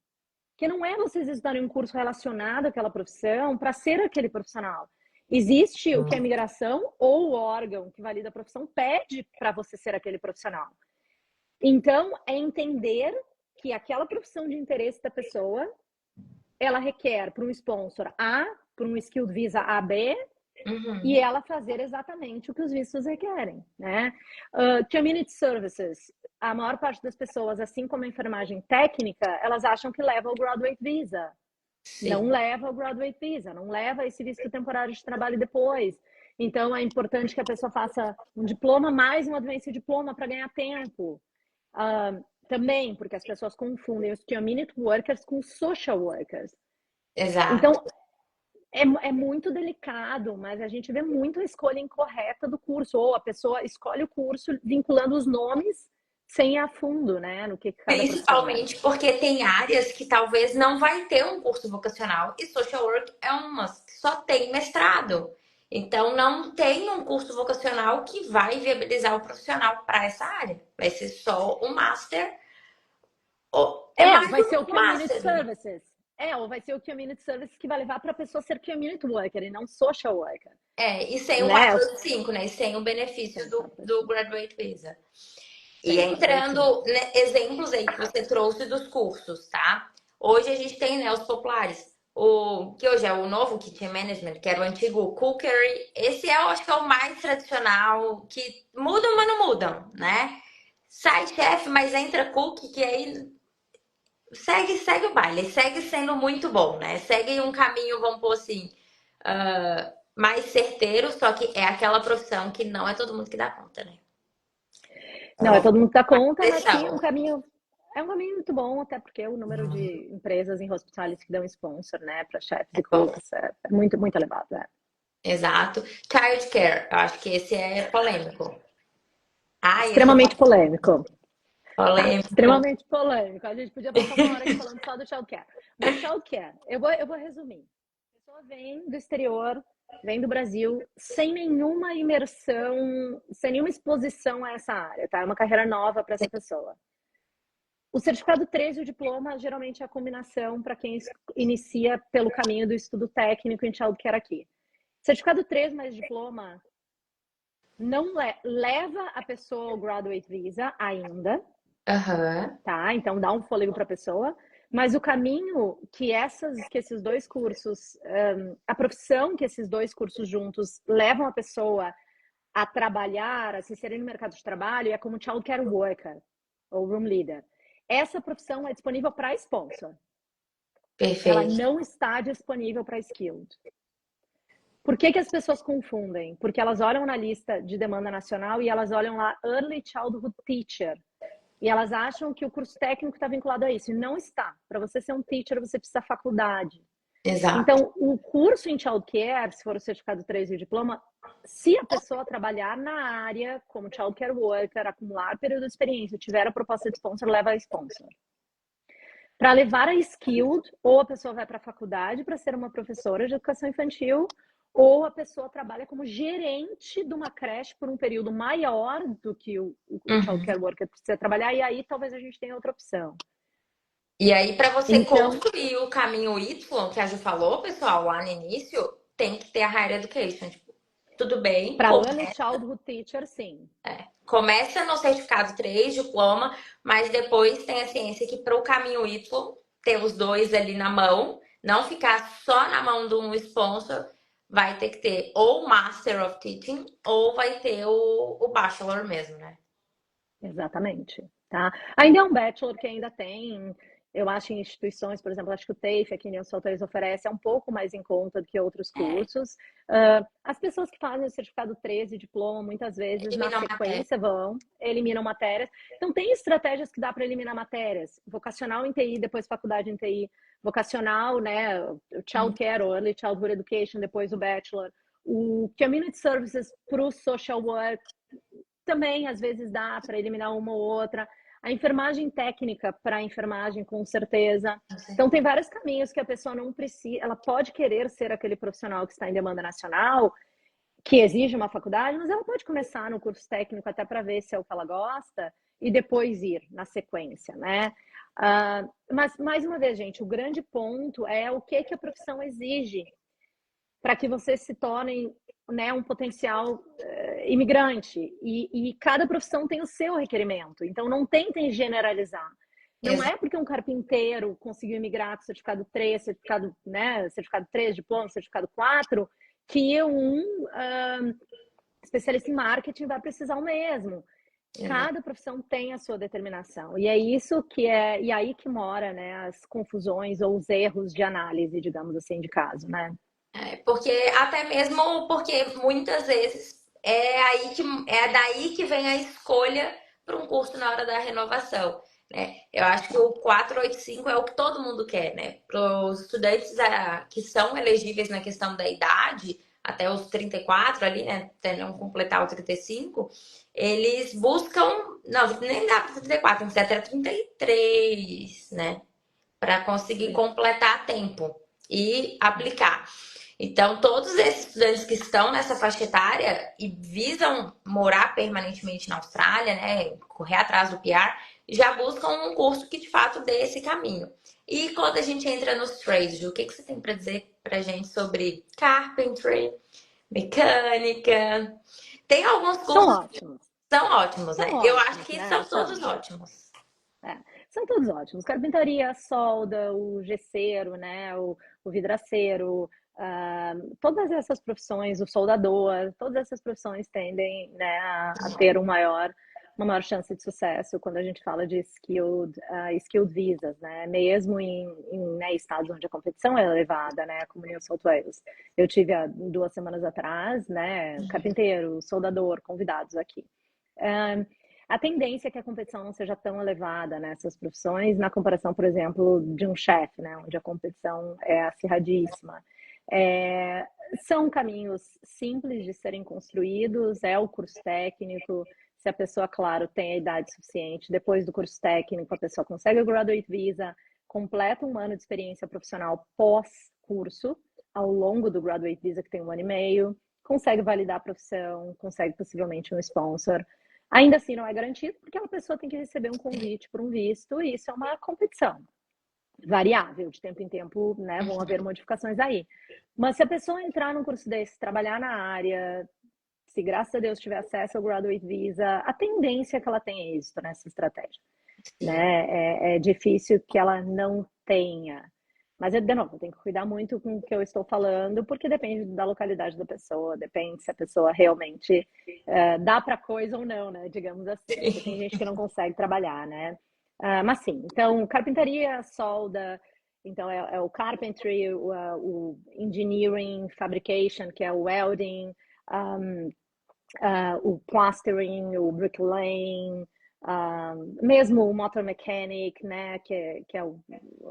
S2: Que não é vocês estudarem um curso relacionado àquela profissão para ser aquele profissional. Existe o que a migração ou o órgão que valida a profissão pede para você ser aquele profissional. Então, é entender que aquela profissão de interesse da pessoa, ela requer para um sponsor A, para um Skilled Visa AB, e ela fazer exatamente o que os vistos requerem, né? Community Services, a maior parte das pessoas, assim como a enfermagem técnica, elas acham que leva o Graduate Visa. Sim. Não leva o Graduate Visa, não leva esse visto temporário de trabalho depois. Então, é importante que a pessoa faça um diploma mais um Advanced Diploma para ganhar tempo. Também, porque as pessoas confundem os Community Workers com Social Workers.
S1: Exato.
S2: Então, é muito delicado, mas a gente vê muito a escolha incorreta do curso. Ou a pessoa escolhe o curso vinculando os nomes sem ir a fundo, né? No que cada
S1: Principalmente porque tem áreas que talvez não vai ter um curso vocacional e social work é uma que só tem mestrado. Então não tem um curso vocacional que vai viabilizar o profissional para essa área. Vai ser só o master.
S2: Vai ser o Community Services. Ou vai ser o Community Services que vai levar para a pessoa ser Community Worker e não Social Worker.
S1: E sem o 485, né? E sem o benefício do Graduate Visa. E entrando exemplos aí que você trouxe dos cursos, tá? Hoje a gente tem, né, os populares. Que hoje é o novo Kitchen Management, que era o antigo Cookery. Esse eu acho que é o mais tradicional, que mudam, mas não mudam, né? Sai chefe, mas entra cook, que aí segue o baile, segue sendo muito bom, né? Segue um caminho, vamos pôr assim, mais certeiro, só que é aquela profissão que não é todo mundo que dá conta, né?
S2: Não é todo mundo que dá conta, mas sim, é um caminho muito bom, até porque o número de empresas em hospitality que dão sponsor, né, para chefes e cooks é muito, muito elevado.
S1: Exato. Childcare, eu acho que esse é polêmico.
S2: Extremamente polêmico. Tá,
S1: Polêmico.
S2: extremamente polêmico. A gente podia passar uma hora aqui falando só do childcare. Mas childcare, eu vou resumir. A pessoa vem do exterior, vem do Brasil, sem nenhuma imersão, sem nenhuma exposição a essa área, tá? É uma carreira nova para essa pessoa. O certificado 3 e o diploma, geralmente é a combinação para quem inicia pelo caminho do estudo técnico em childcare aqui. Certificado 3 mais diploma não leva a pessoa ao graduate visa ainda,
S1: Aham.
S2: tá? Então dá um fôlego para a pessoa. Mas o caminho que esses dois cursos, a profissão que esses dois cursos juntos levam a pessoa a trabalhar, a se inserir no mercado de trabalho, é como childcare worker ou room leader. Essa profissão é disponível para sponsor. Ela
S1: Perfeito.
S2: não está disponível para skilled. Por que as pessoas confundem? Porque elas olham na lista de demanda nacional e elas olham lá Early Childhood Teacher. E elas acham que o curso técnico está vinculado a isso. E não está. Para você ser um teacher, você precisa da faculdade.
S1: Exato.
S2: Então, o curso em childcare, se for o certificado 3 e o diploma, se a pessoa trabalhar na área como childcare worker, acumular período de experiência, tiver a proposta de sponsor, leva a sponsor. Para levar a skilled, ou a pessoa vai para a faculdade para ser uma professora de educação infantil, ou a pessoa trabalha como gerente de uma creche por um período maior do que o
S1: Uhum.
S2: childcare worker precisa trabalhar, e aí talvez a gente tenha outra opção.
S1: E aí, para você
S2: Então,
S1: construir o caminho Y, que a Ju falou, pessoal, lá no início, tem que ter a Higher Education. Tipo, tudo bem,
S2: para early childhood teacher, sim.
S1: começa no certificado 3 diploma, mas depois tem a ciência que para o caminho Y, ter os dois ali na mão, não ficar só na mão de um sponsor, vai ter que ter ou Master of Teaching ou vai ter o Bachelor mesmo, né?
S2: Exatamente, tá? Ainda é um bachelor que ainda tem, eu acho, em instituições, por exemplo, acho que o TAFE aqui em New South Wales oferece, é um pouco mais em conta do que outros
S1: É,
S2: cursos. As pessoas que fazem o certificado 13 diploma, muitas vezes na
S1: elimina a matéria.
S2: sequência eliminam matérias. Então tem estratégias que dá para eliminar matérias. Vocacional em TI, depois faculdade em TI. Vocacional, né, o Child Care ou Early Childhood Education, depois o Bachelor. O Community Services para o Social Work, também às vezes dá para eliminar uma ou outra. A enfermagem técnica para a enfermagem, com certeza. Então tem vários caminhos que a pessoa não precisa, ela pode querer ser aquele profissional que está em demanda nacional, que exige uma faculdade, mas ela pode começar no curso técnico até para ver se é o que ela gosta e depois ir na sequência, né? Mas mais uma vez, gente, o grande ponto é o que a profissão exige para que você se torne, né, um potencial imigrante. E cada profissão tem o seu requerimento. Então, não tentem generalizar. Não é
S1: Exato.
S2: porque um carpinteiro conseguiu imigrar com certificado 3, certificado, né, certificado 3, diploma, certificado 4, que especialista em marketing vai precisar o mesmo.
S1: Exato.
S2: Cada profissão tem a sua determinação. E é isso que é, e aí que mora, né, as confusões ou os erros de análise, digamos assim, de caso, né?
S1: Porque até mesmo porque muitas vezes é daí que vem a escolha para um curso na hora da renovação, né? Eu acho que o 485 é o que todo mundo quer, né? Para os estudantes que são elegíveis na questão da idade, até os 34 ali, né? Até não completar o 35, eles buscam. Não, nem dá para 34, tem que ser até 33, né? Para conseguir completar a tempo e aplicar. Então, todos esses estudantes que estão nessa faixa etária e visam morar permanentemente na Austrália, né, correr atrás do PR, já buscam um curso que de fato dê esse caminho. E quando a gente entra nos trades, Ju, o que você tem para dizer para gente sobre carpentry, mecânica? Tem alguns
S2: São
S1: cursos que
S2: ótimos.
S1: são ótimos,
S2: São
S1: né? Eu acho
S2: ótimos,
S1: que
S2: né?
S1: são
S2: São.
S1: todos ótimos.
S2: É. São todos ótimos. Carpintaria, solda, o gesseiro, né? O vidraceiro, todas essas profissões, o soldador, todas essas profissões tendem, né, a ter uma maior chance de sucesso quando a gente fala de skilled visas, né? Mesmo né, estados onde a competição é elevada, né? Como New South Wales. Eu tive há 2 semanas atrás, né? Carpinteiro, soldador, convidados aqui. A tendência é que a competição não seja tão elevada nessas profissões, na comparação, por exemplo, de um chefe, né, onde a competição é acirradíssima. São caminhos simples de serem construídos, é o curso técnico, se a pessoa, claro, tem a idade suficiente. Depois do curso técnico, a pessoa consegue o Graduate Visa, completa um ano de experiência profissional pós-curso, ao longo do Graduate Visa, que tem 1 ano e meio, consegue validar a profissão, consegue possivelmente um sponsor. Ainda assim, não é garantido, porque a pessoa tem que receber um convite por um visto, e isso é uma competição variável, de tempo em tempo, né? Vão haver modificações aí. Mas se a pessoa entrar num curso desse, trabalhar na área, se graças a Deus tiver acesso ao Graduate Visa, a tendência é que ela tenha êxito nessa estratégia, né? É difícil que ela não tenha. Mas, de novo, tem que cuidar muito com o que eu estou falando, porque depende da localidade da pessoa, depende se a pessoa realmente dá para coisa ou não, né? Digamos assim. Porque tem gente que não consegue trabalhar, né? Mas sim, então, carpintaria, solda, então é o carpentry, o engineering, fabrication, que é o welding, o plastering, o bricklaying, mesmo o motor mechanic, né, que é o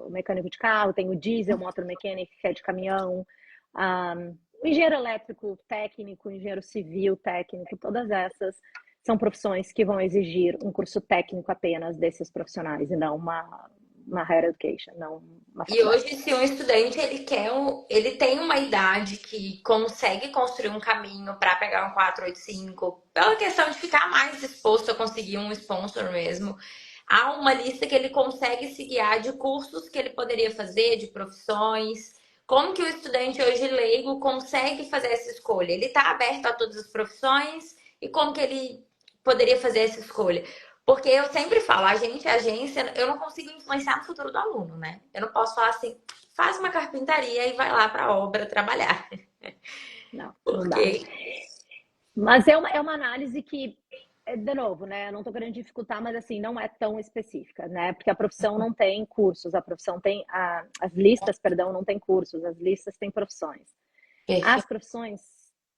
S2: mecânico de carro, tem o diesel motor mechanic, que é de caminhão, o engenheiro elétrico técnico, o engenheiro civil técnico, todas essas são profissões que vão exigir um curso técnico apenas desses profissionais, e não uma higher education, não uma
S1: E
S2: faculdade.
S1: hoje, se um estudante ele tem uma idade que consegue construir um caminho para pegar um 485, pela questão de ficar mais disposto a conseguir um sponsor mesmo, há uma lista que ele consegue se guiar de cursos que ele poderia fazer, de profissões. Como que o estudante hoje leigo consegue fazer essa escolha? Ele está aberto a todas as profissões e como que ele poderia fazer essa escolha? Porque eu sempre falo, a gente, a agência, eu não consigo influenciar no futuro do aluno, né? Eu não posso falar assim, faz uma carpintaria e vai lá para a obra trabalhar.
S2: Não, não dá.
S1: Porque
S2: Mas é uma análise que, de novo, né? Eu não estou querendo dificultar, mas assim, não é tão específica, né? Porque a profissão não tem cursos, a profissão tem. As listas, perdão, não tem cursos, as listas têm profissões. As profissões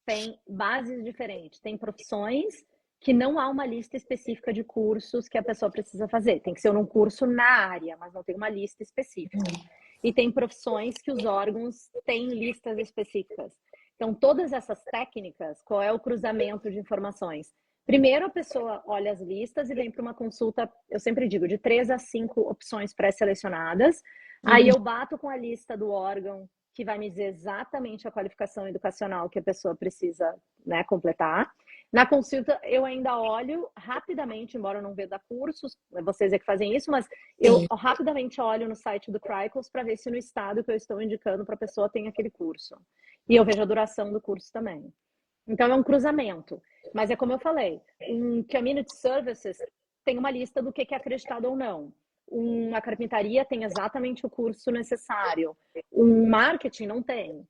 S2: têm bases diferentes. Tem profissões que não há uma lista específica de cursos que a pessoa precisa fazer. Tem que ser um curso na área, mas não tem uma lista específica. E tem profissões que os órgãos têm listas específicas. Então, todas essas técnicas, qual é o cruzamento de informações? Primeiro, a pessoa olha as listas e vem para uma consulta, eu sempre digo, de 3 a 5 opções pré-selecionadas. Aí eu bato com a lista do órgão, que vai me dizer exatamente a qualificação educacional que a pessoa precisa, né, completar. Na consulta, eu ainda olho rapidamente, embora eu não veja cursos, vocês é que fazem isso, mas eu rapidamente olho no site do Crycles para ver se no estado que eu estou indicando para a pessoa tem aquele curso. E eu vejo a duração do curso também. Então, é um cruzamento. Mas é como eu falei, um Community Services tem uma lista do que é acreditado ou não. Uma carpintaria tem exatamente o curso necessário. Um marketing não tem.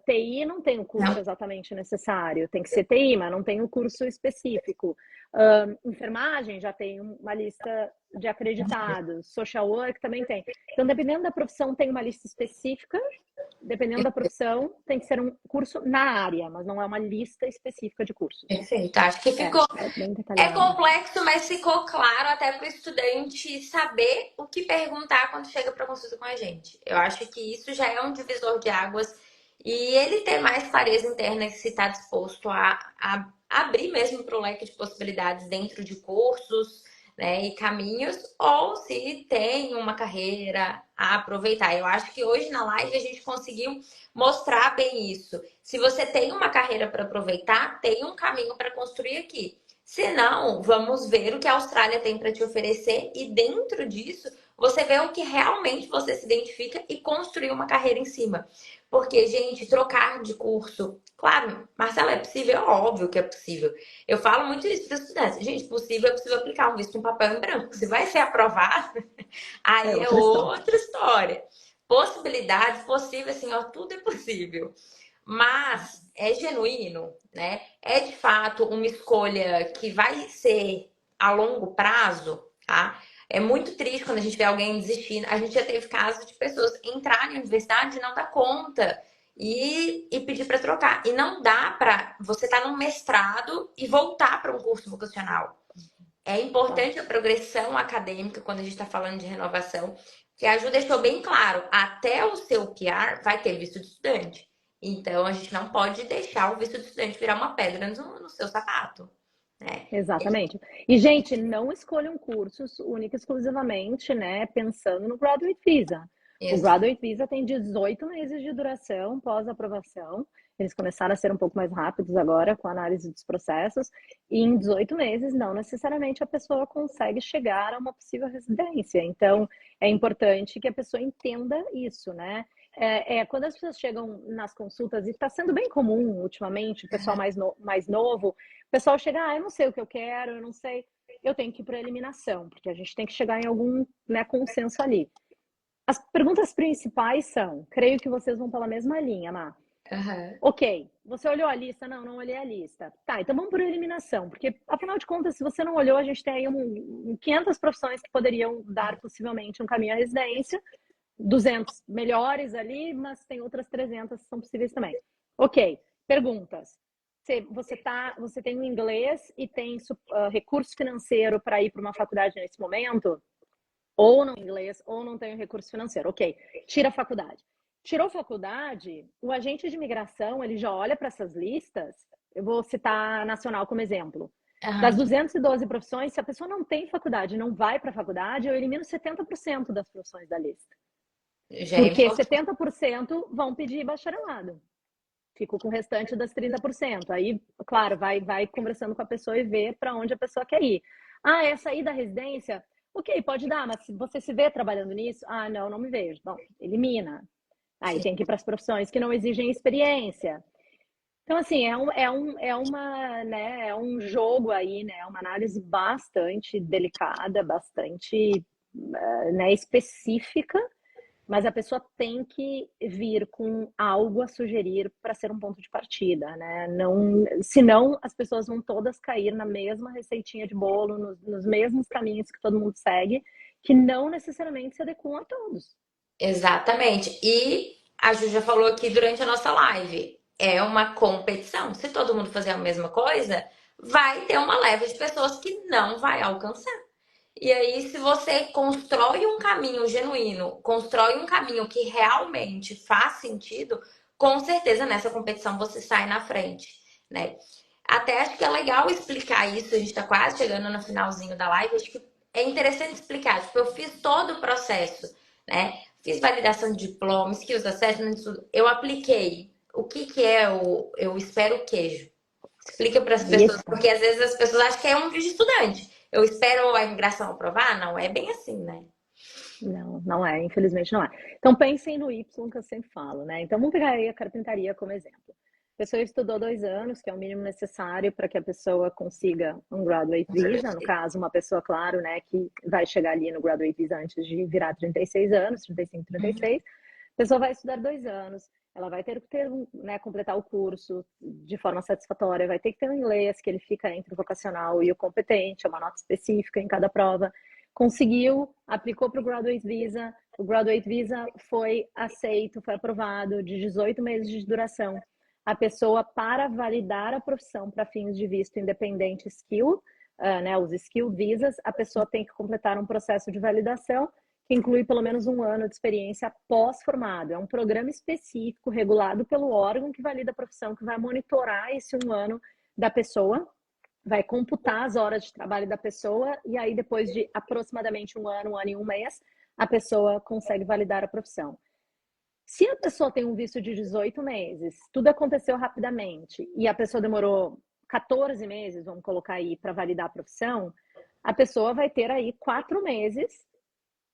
S2: TI não tem o curso
S1: não,
S2: exatamente necessário. Tem que ser TI, mas não tem o curso específico. Enfermagem já tem uma lista de acreditados. Social work também tem. Então, dependendo da profissão, tem uma lista específica. Dependendo da profissão, tem que ser um curso na área, mas não é uma lista específica de cursos.
S1: perfeito. Acho que ficou.
S2: É bem
S1: É
S2: detalhado.
S1: complexo, mas ficou claro até para o estudante saber o que perguntar quando chega para consulta com a gente. Eu acho que isso já é um divisor de águas e ele ter mais clareza interna se está disposto a abrir mesmo para o leque de possibilidades dentro de cursos, né, e caminhos, ou se tem uma carreira a aproveitar. Eu acho que hoje na live a gente conseguiu mostrar bem isso. Se você tem uma carreira para aproveitar, tem um caminho para construir aqui. Se não, vamos ver o que a Austrália tem para te oferecer e dentro disso você vê o que realmente você se identifica e construir uma carreira em cima. Porque, gente, trocar de curso, claro, Marcela, é possível? É óbvio que é possível. Eu falo muito isso para os estudantes. Gente, possível é possível aplicar um visto em papel em branco. Se vai ser aprovado,
S2: É
S1: aí é
S2: outra história.
S1: outra história. Possibilidades, possível, assim, ó, tudo é possível. Mas é genuíno, né? É de fato uma escolha que vai ser a longo prazo, tá? É muito triste quando a gente vê alguém desistindo. A gente já teve casos de pessoas entrarem na universidade e não dar conta e pedir para trocar. E não dá para você estar num mestrado e voltar para um curso vocacional. É
S2: Tá.
S1: importante a progressão acadêmica quando a gente está falando de renovação, que a Ju deixou bem claro, até o seu PR vai ter visto de estudante. Então, a gente não pode deixar o visto de estudante virar uma pedra no seu sapato. né?
S2: Exatamente. E, gente, não escolham cursos única e exclusivamente, né, pensando no Graduate Visa. O
S1: Exato.
S2: Graduate Visa tem 18 meses de duração pós-aprovação. Eles começaram a ser um pouco mais rápidos agora com a análise dos processos. E em 18 meses, não necessariamente a pessoa consegue chegar a uma possível residência. Então, é importante que a pessoa entenda isso, né? Quando as pessoas chegam nas consultas, e está sendo bem comum ultimamente, o pessoal mais novo, o pessoal chega, eu não sei o que eu quero, eu não sei, eu tenho que ir para a eliminação, porque a gente tem que chegar em algum, né, consenso ali. As perguntas principais são, creio que vocês vão pela mesma linha, Má.
S1: Aham.
S2: Ok, você olhou a lista? Não, não olhei a lista. Tá, então vamos por eliminação, porque afinal de contas, se você não olhou, a gente tem aí 500 profissões que poderiam dar possivelmente um caminho à residência, 200 melhores ali, mas tem outras 300 que são possíveis também. Ok, perguntas. Você tem um inglês e tem recurso financeiro para ir para uma faculdade nesse momento? Ou não tem inglês, ou não tem recurso financeiro. Ok, tira a faculdade. Tirou a faculdade, o agente de imigração, ele já olha para essas listas, eu vou citar a Nacional como exemplo. Das
S1: Aham.
S2: 212 profissões, se a pessoa não tem faculdade, não vai para a faculdade, eu elimino 70% das profissões da lista.
S1: Já é
S2: Porque
S1: importante.
S2: 70% vão pedir bacharelado. Fico com o restante das 30%. Aí, claro, vai conversando com a pessoa e vê para onde a pessoa quer ir. É sair da residência? Ok, pode dar, mas você se vê trabalhando nisso? Não, não me vejo. Bom, elimina. Aí
S1: Sim.
S2: tem que ir para as profissões que não exigem experiência. Então, assim, é um jogo aí, né? Uma análise bastante delicada, bastante, né, específica, mas a pessoa tem que vir com algo a sugerir para ser um ponto de partida, né? Não, senão as pessoas vão todas cair na mesma receitinha de bolo, nos mesmos caminhos que todo mundo segue, que não necessariamente se adequam a todos.
S1: Exatamente. E a Ju já falou aqui durante a nossa live, é uma competição. Se todo mundo fazer a mesma coisa, vai ter uma leva de pessoas que não vai alcançar. E aí, se você constrói um caminho genuíno, constrói um caminho que realmente faz sentido, com certeza nessa competição você sai na frente, né? Até acho que é legal explicar isso, a gente tá quase chegando no finalzinho da live, acho que é interessante explicar. Tipo, eu fiz todo o processo, né? Fiz validação de diploma, skills assessment, tudo. Eu apliquei. O que que é o eu espero o queijo? Explica para as pessoas,
S2: Isso.
S1: porque às vezes as pessoas acham que é um vídeo de estudante. Eu espero a imigração aprovar? Não, é bem assim, né?
S2: Não, não é, infelizmente não é. Então pensem no Y que eu sempre falo, né? Então vamos pegar aí a carpintaria como exemplo. A pessoa estudou 2 anos, que é o mínimo necessário para que a pessoa consiga um Graduate Visa, no caso, uma pessoa, claro, né, que vai chegar ali no Graduate Visa antes de virar 36 anos, 35, 36. A pessoa vai estudar 2 anos, ela vai ter que ter, né, completar o curso de forma satisfatória, vai ter que ter um inglês, que ele fica entre o vocacional e o competente, é uma nota específica em cada prova. Conseguiu, aplicou para o Graduate Visa foi aceito, foi aprovado, de 18 meses de duração. A pessoa, para validar a profissão para fins de visto independente skill, né, os skill visas, a pessoa tem que completar um processo de validação que inclui pelo menos 1 ano de experiência pós-formado. É um programa específico, regulado pelo órgão que valida a profissão, que vai monitorar esse 1 ano da pessoa, vai computar as horas de trabalho da pessoa, e aí depois de aproximadamente 1 ano e 1 mês, a pessoa consegue validar a profissão. Se a pessoa tem um visto de 18 meses, tudo aconteceu rapidamente, e a pessoa demorou 14 meses, vamos colocar aí, para validar a profissão, a pessoa vai ter aí 4 meses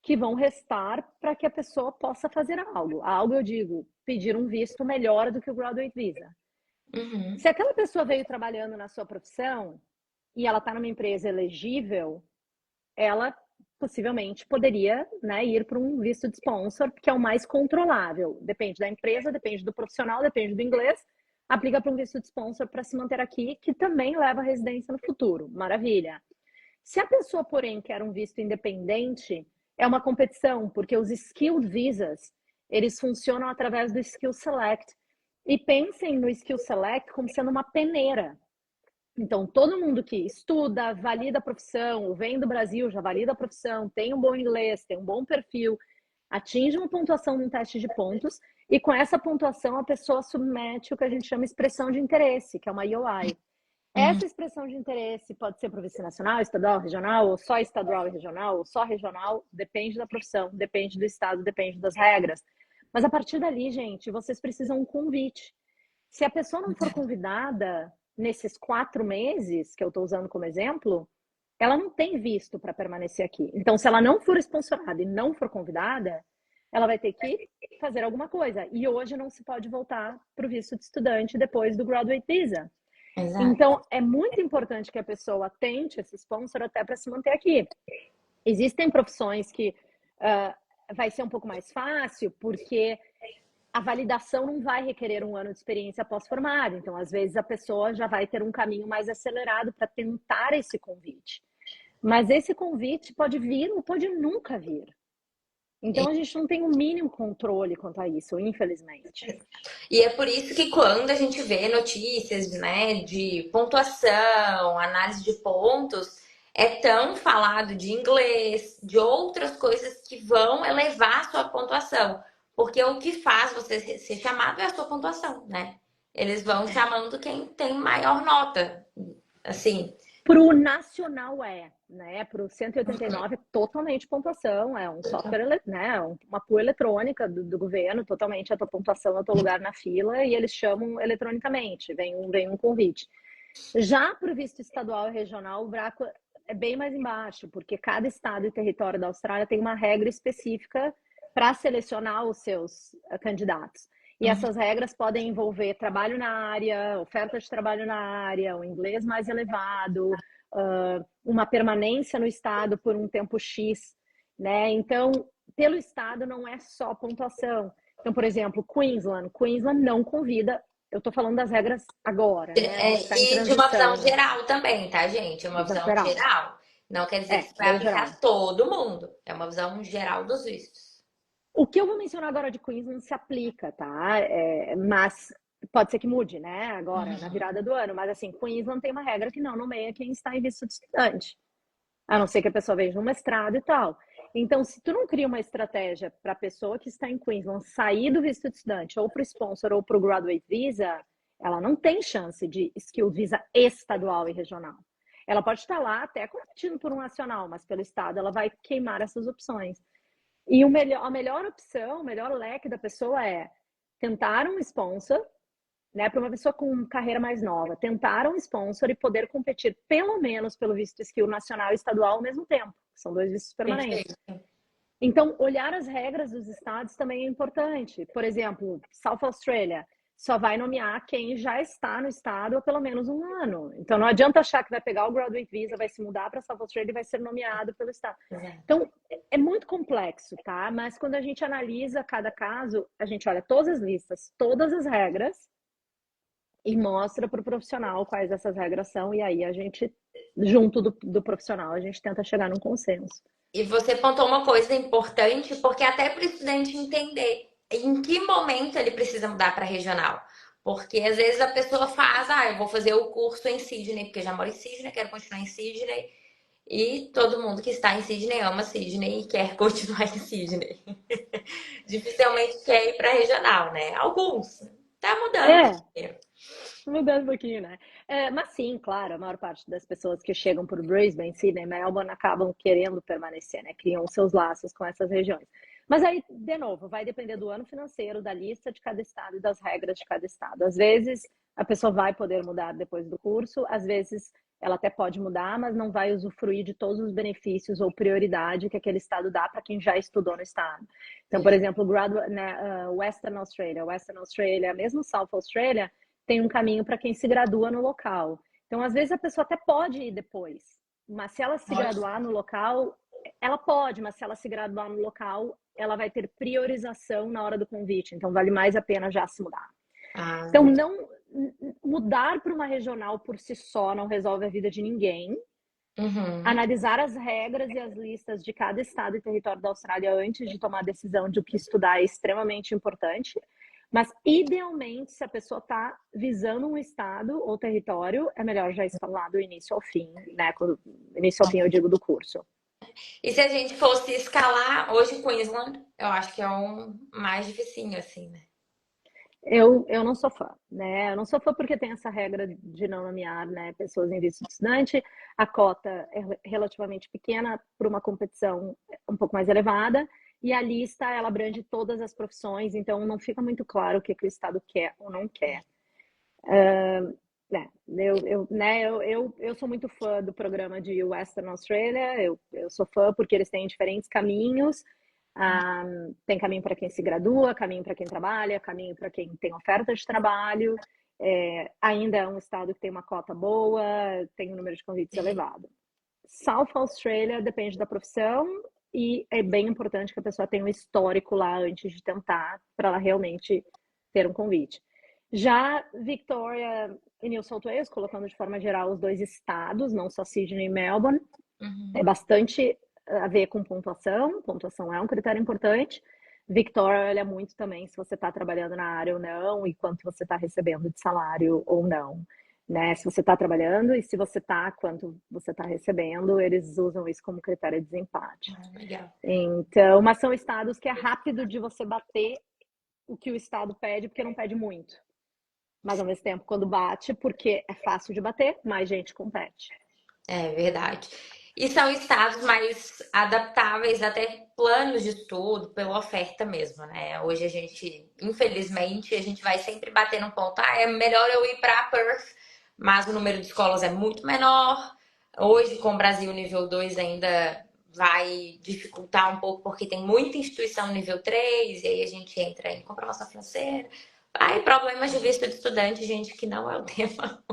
S2: que vão restar para que a pessoa possa fazer algo. Algo, eu digo, pedir um visto melhor do que o Graduate Visa.
S1: Uhum.
S2: Se aquela pessoa veio trabalhando na sua profissão e ela está numa empresa elegível, ela possivelmente poderia, né, ir para um visto de sponsor, que é o mais controlável. Depende da empresa, depende do profissional, depende do inglês. Aplica para um visto de sponsor para se manter aqui, que também leva a residência no futuro. Maravilha. Se a pessoa, porém, quer um visto independente, é uma competição, porque os skilled visas, eles funcionam através do Skill Select. E pensem no Skill Select como sendo uma peneira. Então, todo mundo que estuda, valida a profissão, vem do Brasil, já valida a profissão, tem um bom inglês, tem um bom perfil, atinge uma pontuação num teste de pontos, e com essa pontuação a pessoa submete o que a gente chama de expressão de interesse, que é uma EOI.
S1: Uhum.
S2: Essa expressão de interesse pode ser para o vice nacional, estadual, regional, ou só estadual e regional, ou só regional, depende da profissão, depende do estado, depende das regras. Mas a partir dali, gente, vocês precisam um convite. Se a pessoa não for convidada nesses 4 meses, que eu estou usando como exemplo, ela não tem visto para permanecer aqui. Então, se ela não for sponsorada e não for convidada, ela vai ter que fazer alguma coisa. E hoje não se pode voltar para o visto de estudante depois do Graduate Visa.
S1: Exato.
S2: Então, é muito importante que a pessoa tente esse sponsor até para se manter aqui. Existem profissões que vai ser um pouco mais fácil, porque a validação não vai requerer 1 ano de experiência pós-formada. Então, às vezes, a pessoa já vai ter um caminho mais acelerado para tentar esse convite. Mas esse convite pode vir ou pode nunca vir. Então, a gente não tem o mínimo controle quanto a isso, infelizmente.
S1: E é por isso que quando a gente vê notícias, né, de pontuação, análise de pontos, é tão falado de inglês, de outras coisas que vão elevar a sua pontuação. Porque o que faz você ser chamado é a sua pontuação, né? Eles vão chamando quem tem maior nota. Assim.
S2: Para o nacional né? Para o 189 é totalmente pontuação, é um software, né? Uma pool eletrônica do governo, totalmente a tua pontuação, é o teu lugar na fila, e eles chamam eletronicamente, vem um convite. Já para o visto estadual e regional, o buraco é bem mais embaixo, porque cada estado e território da Austrália tem uma regra específica para selecionar os seus candidatos. E essas regras podem envolver trabalho na área, oferta de trabalho na área, o inglês mais elevado, uma permanência no estado por um tempo X, né? Então, pelo estado não é só pontuação. Então, por exemplo, Queensland não convida. Eu estou falando das regras agora, né? A gente está em
S1: E de uma visão
S2: transição.
S1: geral também, tá, gente? É uma
S2: Visão
S1: visão
S2: geral.
S1: geral. Não quer dizer que isso vai
S2: Bem
S1: aplicar
S2: geral.
S1: a todo mundo. É uma visão geral dos vistos.
S2: O que eu vou mencionar agora de Queensland se aplica, tá? Mas pode ser que mude, né? Agora, na virada do ano. Mas assim, Queensland tem uma regra que não nomeia quem está em visto de estudante. A não ser que a pessoa veja no mestrado e tal. Então, se tu não cria uma estratégia para a pessoa que está em Queensland sair do visto de estudante ou para o sponsor ou para o graduate visa, ela não tem chance de skill visa estadual e regional. Ela pode estar lá até competindo por um nacional, mas pelo estado ela vai queimar essas opções. E a melhor opção, o melhor leque da pessoa é tentar um sponsor, né, para uma pessoa com carreira mais nova, tentar um sponsor e poder competir pelo menos pelo visto skill nacional e estadual ao mesmo tempo. São 2 vistos permanentes.
S1: Perfeito.
S2: Então, olhar as regras dos estados também é importante. Por exemplo, South Australia só vai nomear quem já está no estado há pelo menos 1 ano. Então, não adianta achar que vai pegar o Graduate Visa, vai se mudar para South Australia e vai ser nomeado pelo estado. Então, é muito complexo, tá? Mas quando a gente analisa cada caso, a gente olha todas as listas, todas as regras e mostra para o profissional quais essas regras são. E aí a gente, junto do profissional, a gente tenta chegar num consenso.
S1: E você pontuou uma coisa importante, porque até para o estudante entender em que momento ele precisa mudar para regional. Porque às vezes a pessoa faz, eu vou fazer o curso em Sydney, porque eu já moro em Sydney, quero continuar em Sydney. E todo mundo que está em Sydney ama Sydney e quer continuar em Sydney. Dificilmente quer ir para regional, né? Alguns. Tá mudando.
S2: Mudando um pouquinho, né? Mas sim, claro, a maior parte das pessoas que chegam por Brisbane, Sydney, Melbourne acabam querendo permanecer, né? Criam seus laços com essas regiões. Mas aí, de novo, vai depender do ano financeiro, da lista de cada estado e das regras de cada estado. Às vezes, a pessoa vai poder mudar depois do curso, às vezes ela até pode mudar, mas não vai usufruir de todos os benefícios ou prioridade que aquele estado dá para quem já estudou no estado. Então, por exemplo, Western Australia, mesmo South Australia, tem um caminho para quem se gradua no local. Então, às vezes, a pessoa até pode ir depois, mas se ela se graduar no local, ela pode, mas se ela se graduar no local, ela vai ter priorização na hora do convite. Então, vale mais a pena já se mudar. Então, não mudar para uma regional por si só não resolve a vida de ninguém. Analisar as regras e as listas de cada estado e território da Austrália antes de tomar a decisão de o que estudar é extremamente importante. Mas, idealmente, se a pessoa está visando um estado ou território, é melhor já escalar do início ao fim, né? Início ao fim, eu digo, do curso.
S1: E se a gente fosse escalar, hoje Queensland, eu acho que é um mais dificinho, assim, né?
S2: Eu não sou fã, né? Eu não sou fã porque tem essa regra de não nomear, né, pessoas em visto de estudante. A cota é relativamente pequena para uma competição um pouco mais elevada. E a lista, ela abrange todas as profissões, então não fica muito claro o que, que o Estado quer ou não quer. Eu sou muito fã do programa de Western Australia, eu sou fã porque eles têm diferentes caminhos. Tem caminho para quem se gradua, caminho para quem trabalha, caminho para quem tem oferta de trabalho. Ainda é um estado que tem uma cota boa, tem um número de convites elevado. South Australia depende da profissão e é bem importante que a pessoa tenha um histórico lá antes de tentar, para ela realmente ter um convite. Já Victoria e New South Wales, colocando de forma geral os dois estados, não só Sydney e Melbourne, é bastante a ver com pontuação. Pontuação é um critério importante. Victoria olha muito também se você está trabalhando na área ou não e quanto você está recebendo de salário ou não. Né? Se você está trabalhando e se você está, quanto você está recebendo, eles usam isso como critério de desempate.
S1: Legal.
S2: Então, mas são estados que é rápido de você bater o que o estado pede, porque não pede muito. Mas ao mesmo tempo, quando bate, porque é fácil de bater, mais gente compete.
S1: É verdade. E são estados mais adaptáveis até planos de estudo, pela oferta mesmo, né? Hoje a gente, infelizmente, a gente vai sempre bater no ponto, é melhor eu ir para Perth, mas o número de escolas é muito menor. Hoje, com o Brasil nível 2 ainda vai dificultar um pouco, porque tem muita instituição nível 3 e aí a gente entra em comprovação financeira. Aí, problemas de visto de estudante, gente, que não é o tema.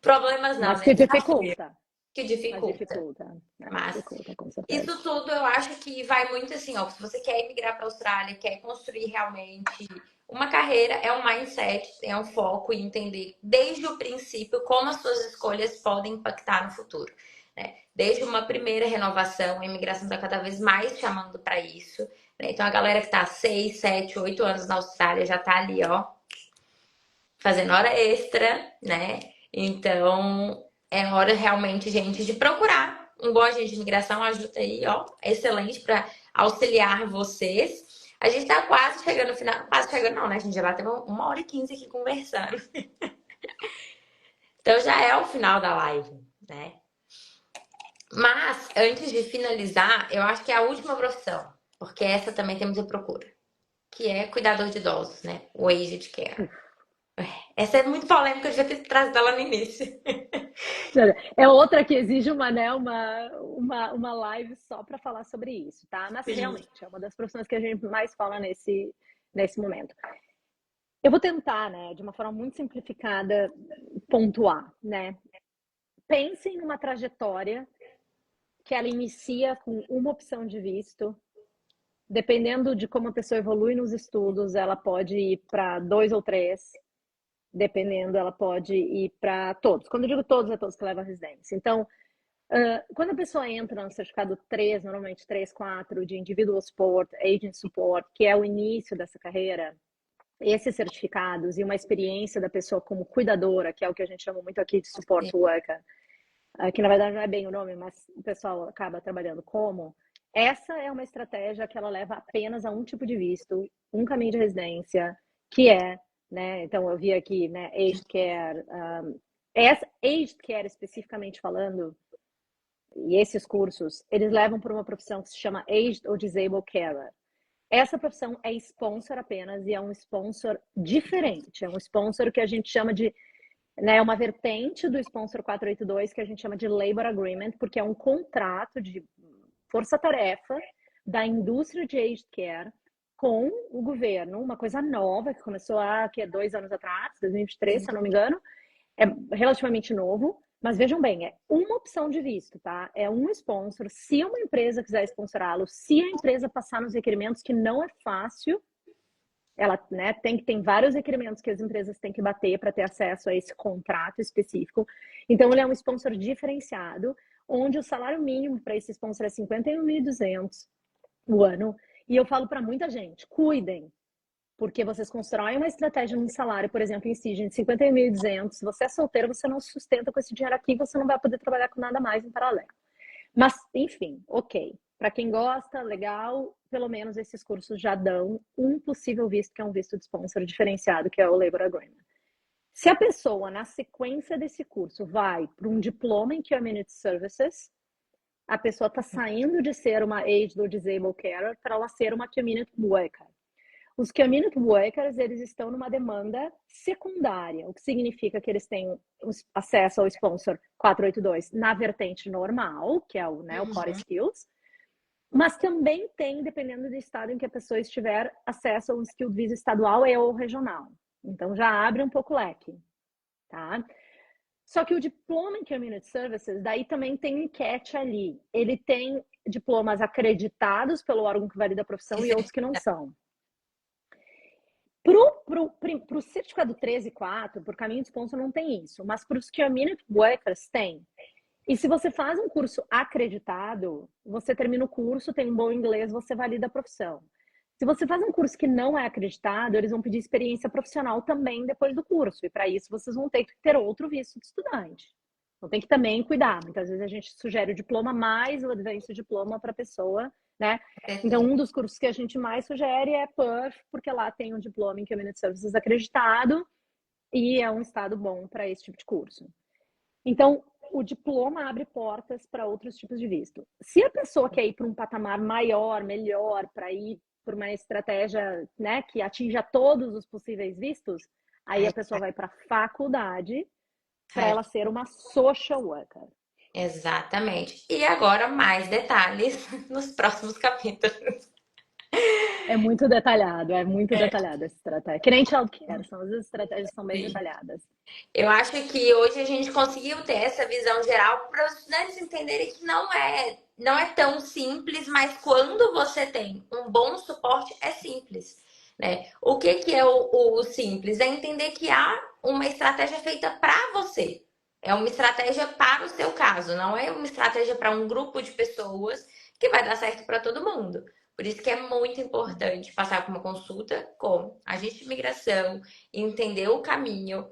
S1: Problemas não,
S2: Mas
S1: né?
S2: que
S1: Desafio
S2: dificulta.
S1: que
S2: Mas
S1: dificulta.
S2: dificulta.
S1: Mas
S2: Dificulta, com certeza.
S1: isso tudo eu acho que vai muito assim, ó. Se você quer emigrar para a Austrália, quer construir realmente uma carreira, é um mindset, é um foco em entender desde o princípio como as suas escolhas podem impactar no futuro. Né? Desde uma primeira renovação, a imigração está cada vez mais chamando para isso. Né? Então a galera que está 6, 7, 8 anos na Austrália já está ali, ó, fazendo hora extra, né? Então, é hora realmente, gente, de procurar um bom agente de imigração. Ajuda aí, ó, excelente para auxiliar vocês. A gente tá quase chegando no final. Quase chegando, não, né? A gente já bateu 1h15 aqui conversando. Então já é o final da live, né? Mas, antes de finalizar, eu acho que é a última profissão, porque essa também temos a procura, que é cuidador de idosos, né? O aged care. Essa é muito polêmica, eu já ter trazido ela no início.
S2: É outra que exige uma live só para falar sobre isso, tá? Mas realmente é uma das profissões que a gente mais fala nesse momento. Eu vou tentar, né, de uma forma muito simplificada, pontuar, né? Pensem numa trajetória que ela inicia com uma opção de visto. Dependendo de como a pessoa evolui nos estudos, ela pode ir para 2 ou 3. Dependendo, ela pode ir para todos. Quando eu digo todos, é todos que levam a residência. Então, quando a pessoa entra no certificado 3, normalmente 3, 4, de Individual Support, Agent Support, que é o início dessa carreira, esses certificados e uma experiência da pessoa como cuidadora, que é o que a gente chama muito aqui de Support Worker, que na verdade não é bem o nome, mas o pessoal acaba trabalhando como, essa é uma estratégia que ela leva apenas a um tipo de visto, um caminho de residência, que é, né, então eu vi aqui, né, Aged Care, essa Aged Care especificamente falando, e esses cursos, eles levam para uma profissão que se chama Aged ou Disabled Carer. Essa profissão é sponsor apenas e é um sponsor diferente, é um sponsor que a gente chama de, né, uma vertente do sponsor 482 que a gente chama de Labor Agreement, porque é um contrato de força-tarefa da indústria de aged care com o governo, uma coisa nova que começou há 2 anos atrás, 2023, se eu não me engano, é relativamente novo, mas vejam bem, é uma opção de visto, tá? É um sponsor. Se uma empresa quiser sponsorá-lo, se a empresa passar nos requerimentos, que não é fácil, ela, né, tem vários requerimentos que as empresas têm que bater para ter acesso a esse contrato específico. Então, ele é um sponsor diferenciado, onde o salário mínimo para esse sponsor é 51.200 o ano. E eu falo para muita gente, cuidem, porque vocês constroem uma estratégia num salário, por exemplo, em Sydney, de 51.200. Se você é solteiro, você não sustenta com esse dinheiro aqui, você não vai poder trabalhar com nada mais em paralelo. Mas, enfim, ok. Para quem gosta, legal, pelo menos esses cursos já dão um possível visto, que é um visto de sponsor diferenciado, que é o Labor Agreement. Se a pessoa, na sequência desse curso, vai para um diploma em Community Services, a pessoa está saindo de ser uma Aged or Disabled Carer para ela ser uma Community Worker. Os Community Workers, eles estão numa demanda secundária, o que significa que eles têm acesso ao Sponsor 482 na vertente normal, que é o, né, o Core Skills, mas também tem, dependendo do estado em que a pessoa estiver, acesso ao Skilled Visa estadual ou regional. Então, já abre um pouco o leque, tá? Só que o diploma em Community Services, daí também tem um catch ali. Ele tem diplomas acreditados pelo órgão que valida a profissão e outros que não são. Para o certificado 13 e 4, por caminho de sponsor, não tem isso. Mas para os Community Workers, tem. E se você faz um curso acreditado, você termina o curso, tem um bom inglês, você valida a profissão. Se você faz um curso que não é acreditado, eles vão pedir experiência profissional também depois do curso. E para isso, vocês vão ter que ter outro visto de estudante. Então, tem que também cuidar. Muitas vezes a gente sugere o diploma mais o Advanced Diploma para a pessoa, né? Então, um dos cursos que a gente mais sugere é PURF, porque lá tem um diploma em Community Services acreditado e é um estado bom para esse tipo de curso. Então, o diploma abre portas para outros tipos de visto. Se a pessoa quer ir para um patamar maior, melhor, para ir por uma estratégia, né, que atinja todos os possíveis vistos, aí a pessoa vai para a faculdade para ela ser uma social worker.
S1: Exatamente. E agora mais detalhes nos próximos capítulos.
S2: É muito detalhada essa estratégia. Que nem childcare, as estratégias são bem detalhadas.
S1: Eu acho que hoje a gente conseguiu ter essa visão geral para os estudantes entenderem que não é tão simples, mas quando você tem um bom suporte, é simples. Né? O que é o simples? É entender que há uma estratégia feita para você. É uma estratégia para o seu caso, não é uma estratégia para um grupo de pessoas que vai dar certo para todo mundo. Por isso que é muito importante passar por uma consulta com agente de imigração, entender o caminho,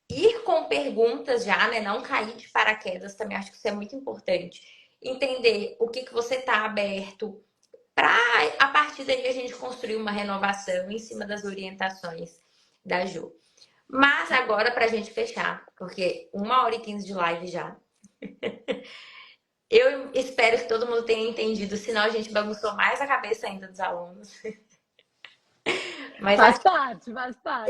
S1: ir com perguntas já, né? Não cair de paraquedas também, acho que isso é muito importante. Entender o que você está aberto para, a partir daí, a gente construir uma renovação em cima das orientações da Ju. Mas agora, para a gente fechar, porque 1h15 de live já, eu espero que todo mundo tenha entendido, senão a gente bagunçou mais a cabeça ainda dos alunos. Mas
S2: faz parte.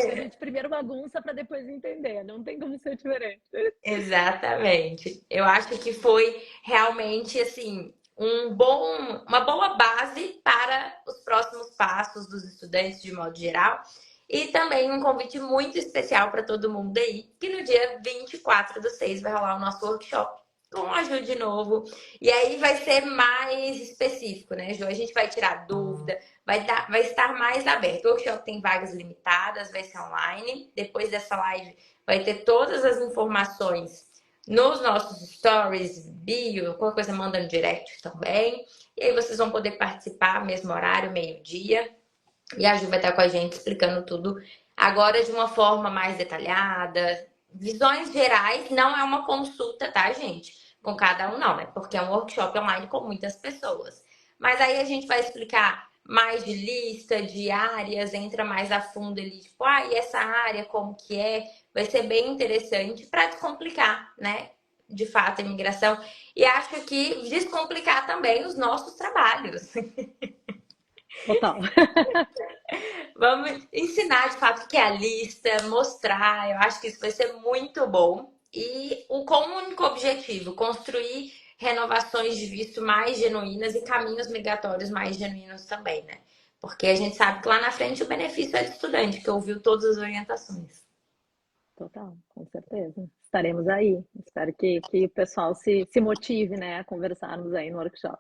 S2: A gente primeiro bagunça para depois entender. Não tem como ser diferente.
S1: exatamente. Eu acho que foi realmente assim uma boa base para os próximos passos dos estudantes de modo geral. E também um convite muito especial para todo mundo aí, que no dia 24/6 vai rolar o nosso workshop com a Ju de novo. E aí vai ser mais específico, né, Ju? A gente vai tirar dúvida, vai estar mais aberto. O workshop tem vagas limitadas, vai ser online. Depois dessa live vai ter todas as informações nos nossos stories, bio, qualquer coisa manda no direct também. E aí vocês vão poder participar, mesmo horário, meio-dia. E a Ju vai estar com a gente explicando tudo agora de uma forma mais detalhada. Visões gerais, não é uma consulta, tá, gente? Com cada um, não, né? Porque é um workshop online com muitas pessoas. Mas aí a gente vai explicar mais de lista, de áreas, entra mais a fundo ali, tipo, e essa área, como que é? Vai ser bem interessante para descomplicar, né? De fato, a imigração. E acho que descomplicar também os nossos trabalhos.
S2: Total.
S1: Vamos ensinar de fato o que é a lista, mostrar. Eu acho que isso vai ser muito bom. E com um único objetivo, construir renovações de visto mais genuínas e caminhos migratórios mais genuínos também, né? Porque a gente sabe que lá na frente o benefício é do estudante, que ouviu todas as orientações.
S2: Total, com certeza. Estaremos aí. Espero que o pessoal se motive, né, a conversarmos aí no workshop.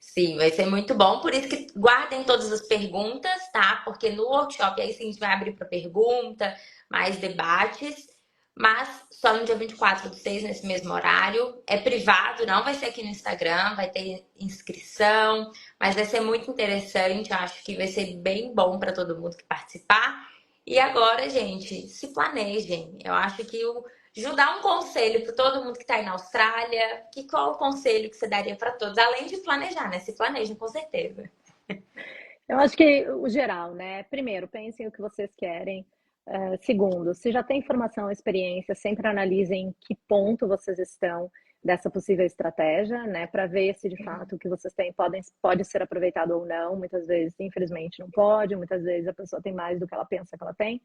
S1: Sim, vai ser muito bom. Por isso que guardem todas as perguntas, tá? Porque no workshop aí sim a gente vai abrir para pergunta, mais debates. Mas só no dia 24/6, nesse mesmo horário. É privado, não vai ser aqui no Instagram, vai ter inscrição. Mas vai ser muito interessante. Eu acho que vai ser bem bom para todo mundo que participar. E agora, gente, se planejem. Eu acho que o Ju, dá um conselho para todo mundo que está aí na Austrália. Qual o conselho que você daria para todos? Além de planejar, né? Se planejem, com certeza.
S2: Eu acho que o geral, né? Primeiro, pensem o que vocês querem. Segundo, se já tem formação, experiência, sempre analisem em que ponto vocês estão dessa possível estratégia, né? Para ver se de fato o que vocês têm pode ser aproveitado ou não. Muitas vezes, infelizmente, não pode. Muitas vezes a pessoa tem mais do que ela pensa que ela tem.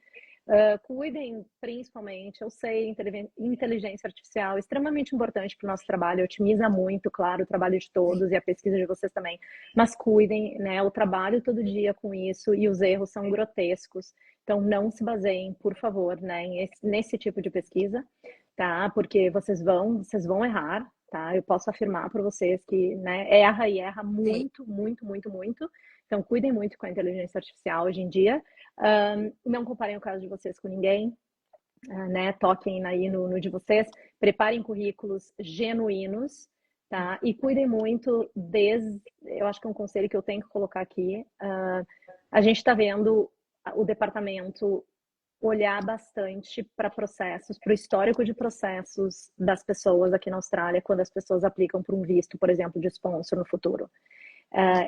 S2: Cuidem, principalmente, eu sei, inteligência artificial é extremamente importante para o nosso trabalho, otimiza muito, claro, o trabalho de todos e a pesquisa de vocês também, mas cuidem, né? Eu trabalho todo dia com isso e os erros são grotescos, então não se baseiem, por favor, né, nesse tipo de pesquisa, tá? Porque vocês vão errar, tá? Eu posso afirmar para vocês que, né, erra e erra
S1: Sim.
S2: muito, muito, muito, muito. Então, cuidem muito com a inteligência artificial hoje em dia. Não comparem o caso de vocês com ninguém, né? Toquem aí no de vocês. Preparem currículos genuínos, tá? E cuidem muito eu acho que é um conselho que eu tenho que colocar aqui. A gente está vendo o departamento olhar bastante para processos, para o histórico de processos das pessoas aqui na Austrália, quando as pessoas aplicam para um visto, por exemplo, de sponsor no futuro.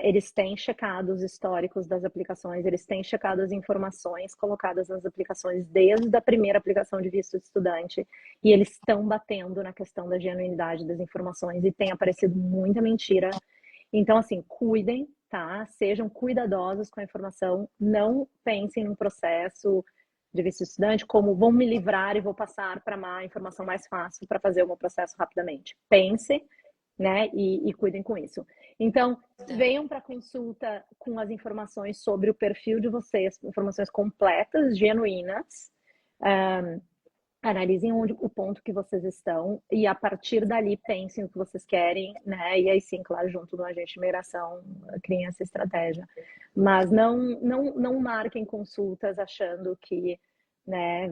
S2: Eles têm checado os históricos das aplicações, eles têm checado as informações colocadas nas aplicações desde a primeira aplicação de visto de estudante e eles estão batendo na questão da genuinidade das informações e tem aparecido muita mentira. Então, assim, cuidem, tá? Sejam cuidadosos com a informação, não pensem num processo de visto de estudante como vou me livrar e vou passar para uma informação mais fácil para fazer o meu processo rapidamente. Pense, né? E cuidem com isso. Então, venham para consulta com as informações sobre o perfil de vocês, informações completas, genuínas. Analisem o ponto que vocês estão e a partir dali pensem o que vocês querem, né? E aí sim, claro, junto do agente de imigração, criem essa estratégia. Mas não marquem consultas achando que, né,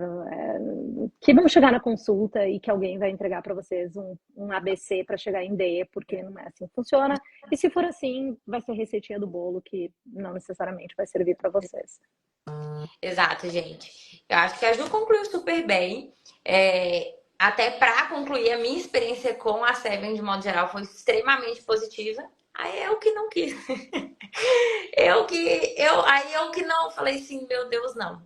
S2: que vão chegar na consulta e que alguém vai entregar para vocês um ABC para chegar em D, porque não é assim que funciona. E se for assim, vai ser receitinha do bolo que não necessariamente vai servir para vocês.
S1: Exato, gente. Eu acho que a Ju concluiu super bem. Até para concluir, a minha experiência com a Seven, de modo geral, foi extremamente positiva. Aí eu que não quis. Aí eu que não falei assim, meu Deus, não.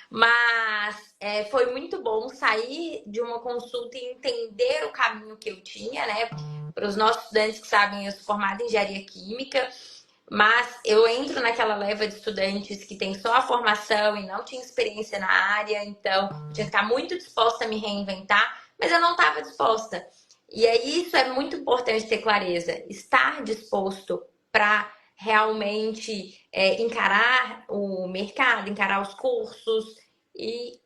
S1: Mas foi muito bom sair de uma consulta e entender o caminho que eu tinha, né? Para os nossos estudantes que sabem, eu sou formada em engenharia química, mas eu entro naquela leva de estudantes que tem só a formação e não tinha experiência na área, então eu tinha que estar muito disposta a me reinventar, mas eu não estava disposta. E aí isso é muito importante ter clareza, estar disposto para realmente encarar o mercado, encarar os cursos e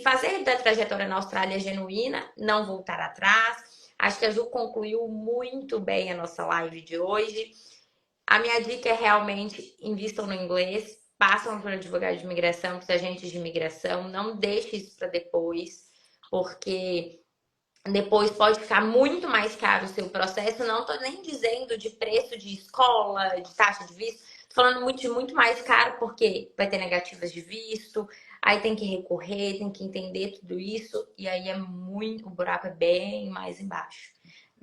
S1: fazer da trajetória na Austrália genuína, não voltar atrás. Acho que a Ju concluiu muito bem a nossa live de hoje. A minha dica é realmente invistam no inglês, passam por advogado de imigração, para os agentes de imigração, não deixe isso para depois, porque depois pode ficar muito mais caro o seu processo. Não estou nem dizendo de preço de escola, de taxa de visto, estou falando muito mais caro, porque vai ter negativas de visto, aí tem que recorrer, tem que entender tudo isso, e aí o buraco é bem mais embaixo,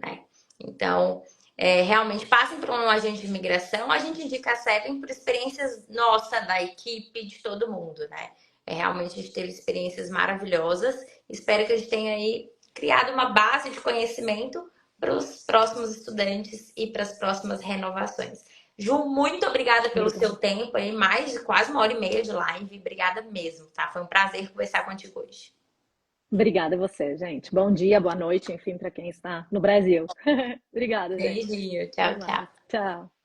S1: né? Então, realmente passem por um agente de imigração. A gente indica a Seven por experiências nossa, da equipe, de todo mundo, né? Realmente a gente teve experiências maravilhosas. Espero que a gente tenha aí criado uma base de conhecimento para os próximos estudantes e para as próximas renovações. Ju, muito obrigada pelo seu tempo aí, mais de quase 1h30 de live. Obrigada mesmo, tá? Foi um prazer conversar contigo hoje.
S2: Obrigada a você, gente. Bom dia, boa noite, enfim, para quem está no Brasil. Obrigada, gente.
S1: Beijinho,
S2: Até
S1: tchau,
S2: mais.
S1: tchau.
S2: Tchau.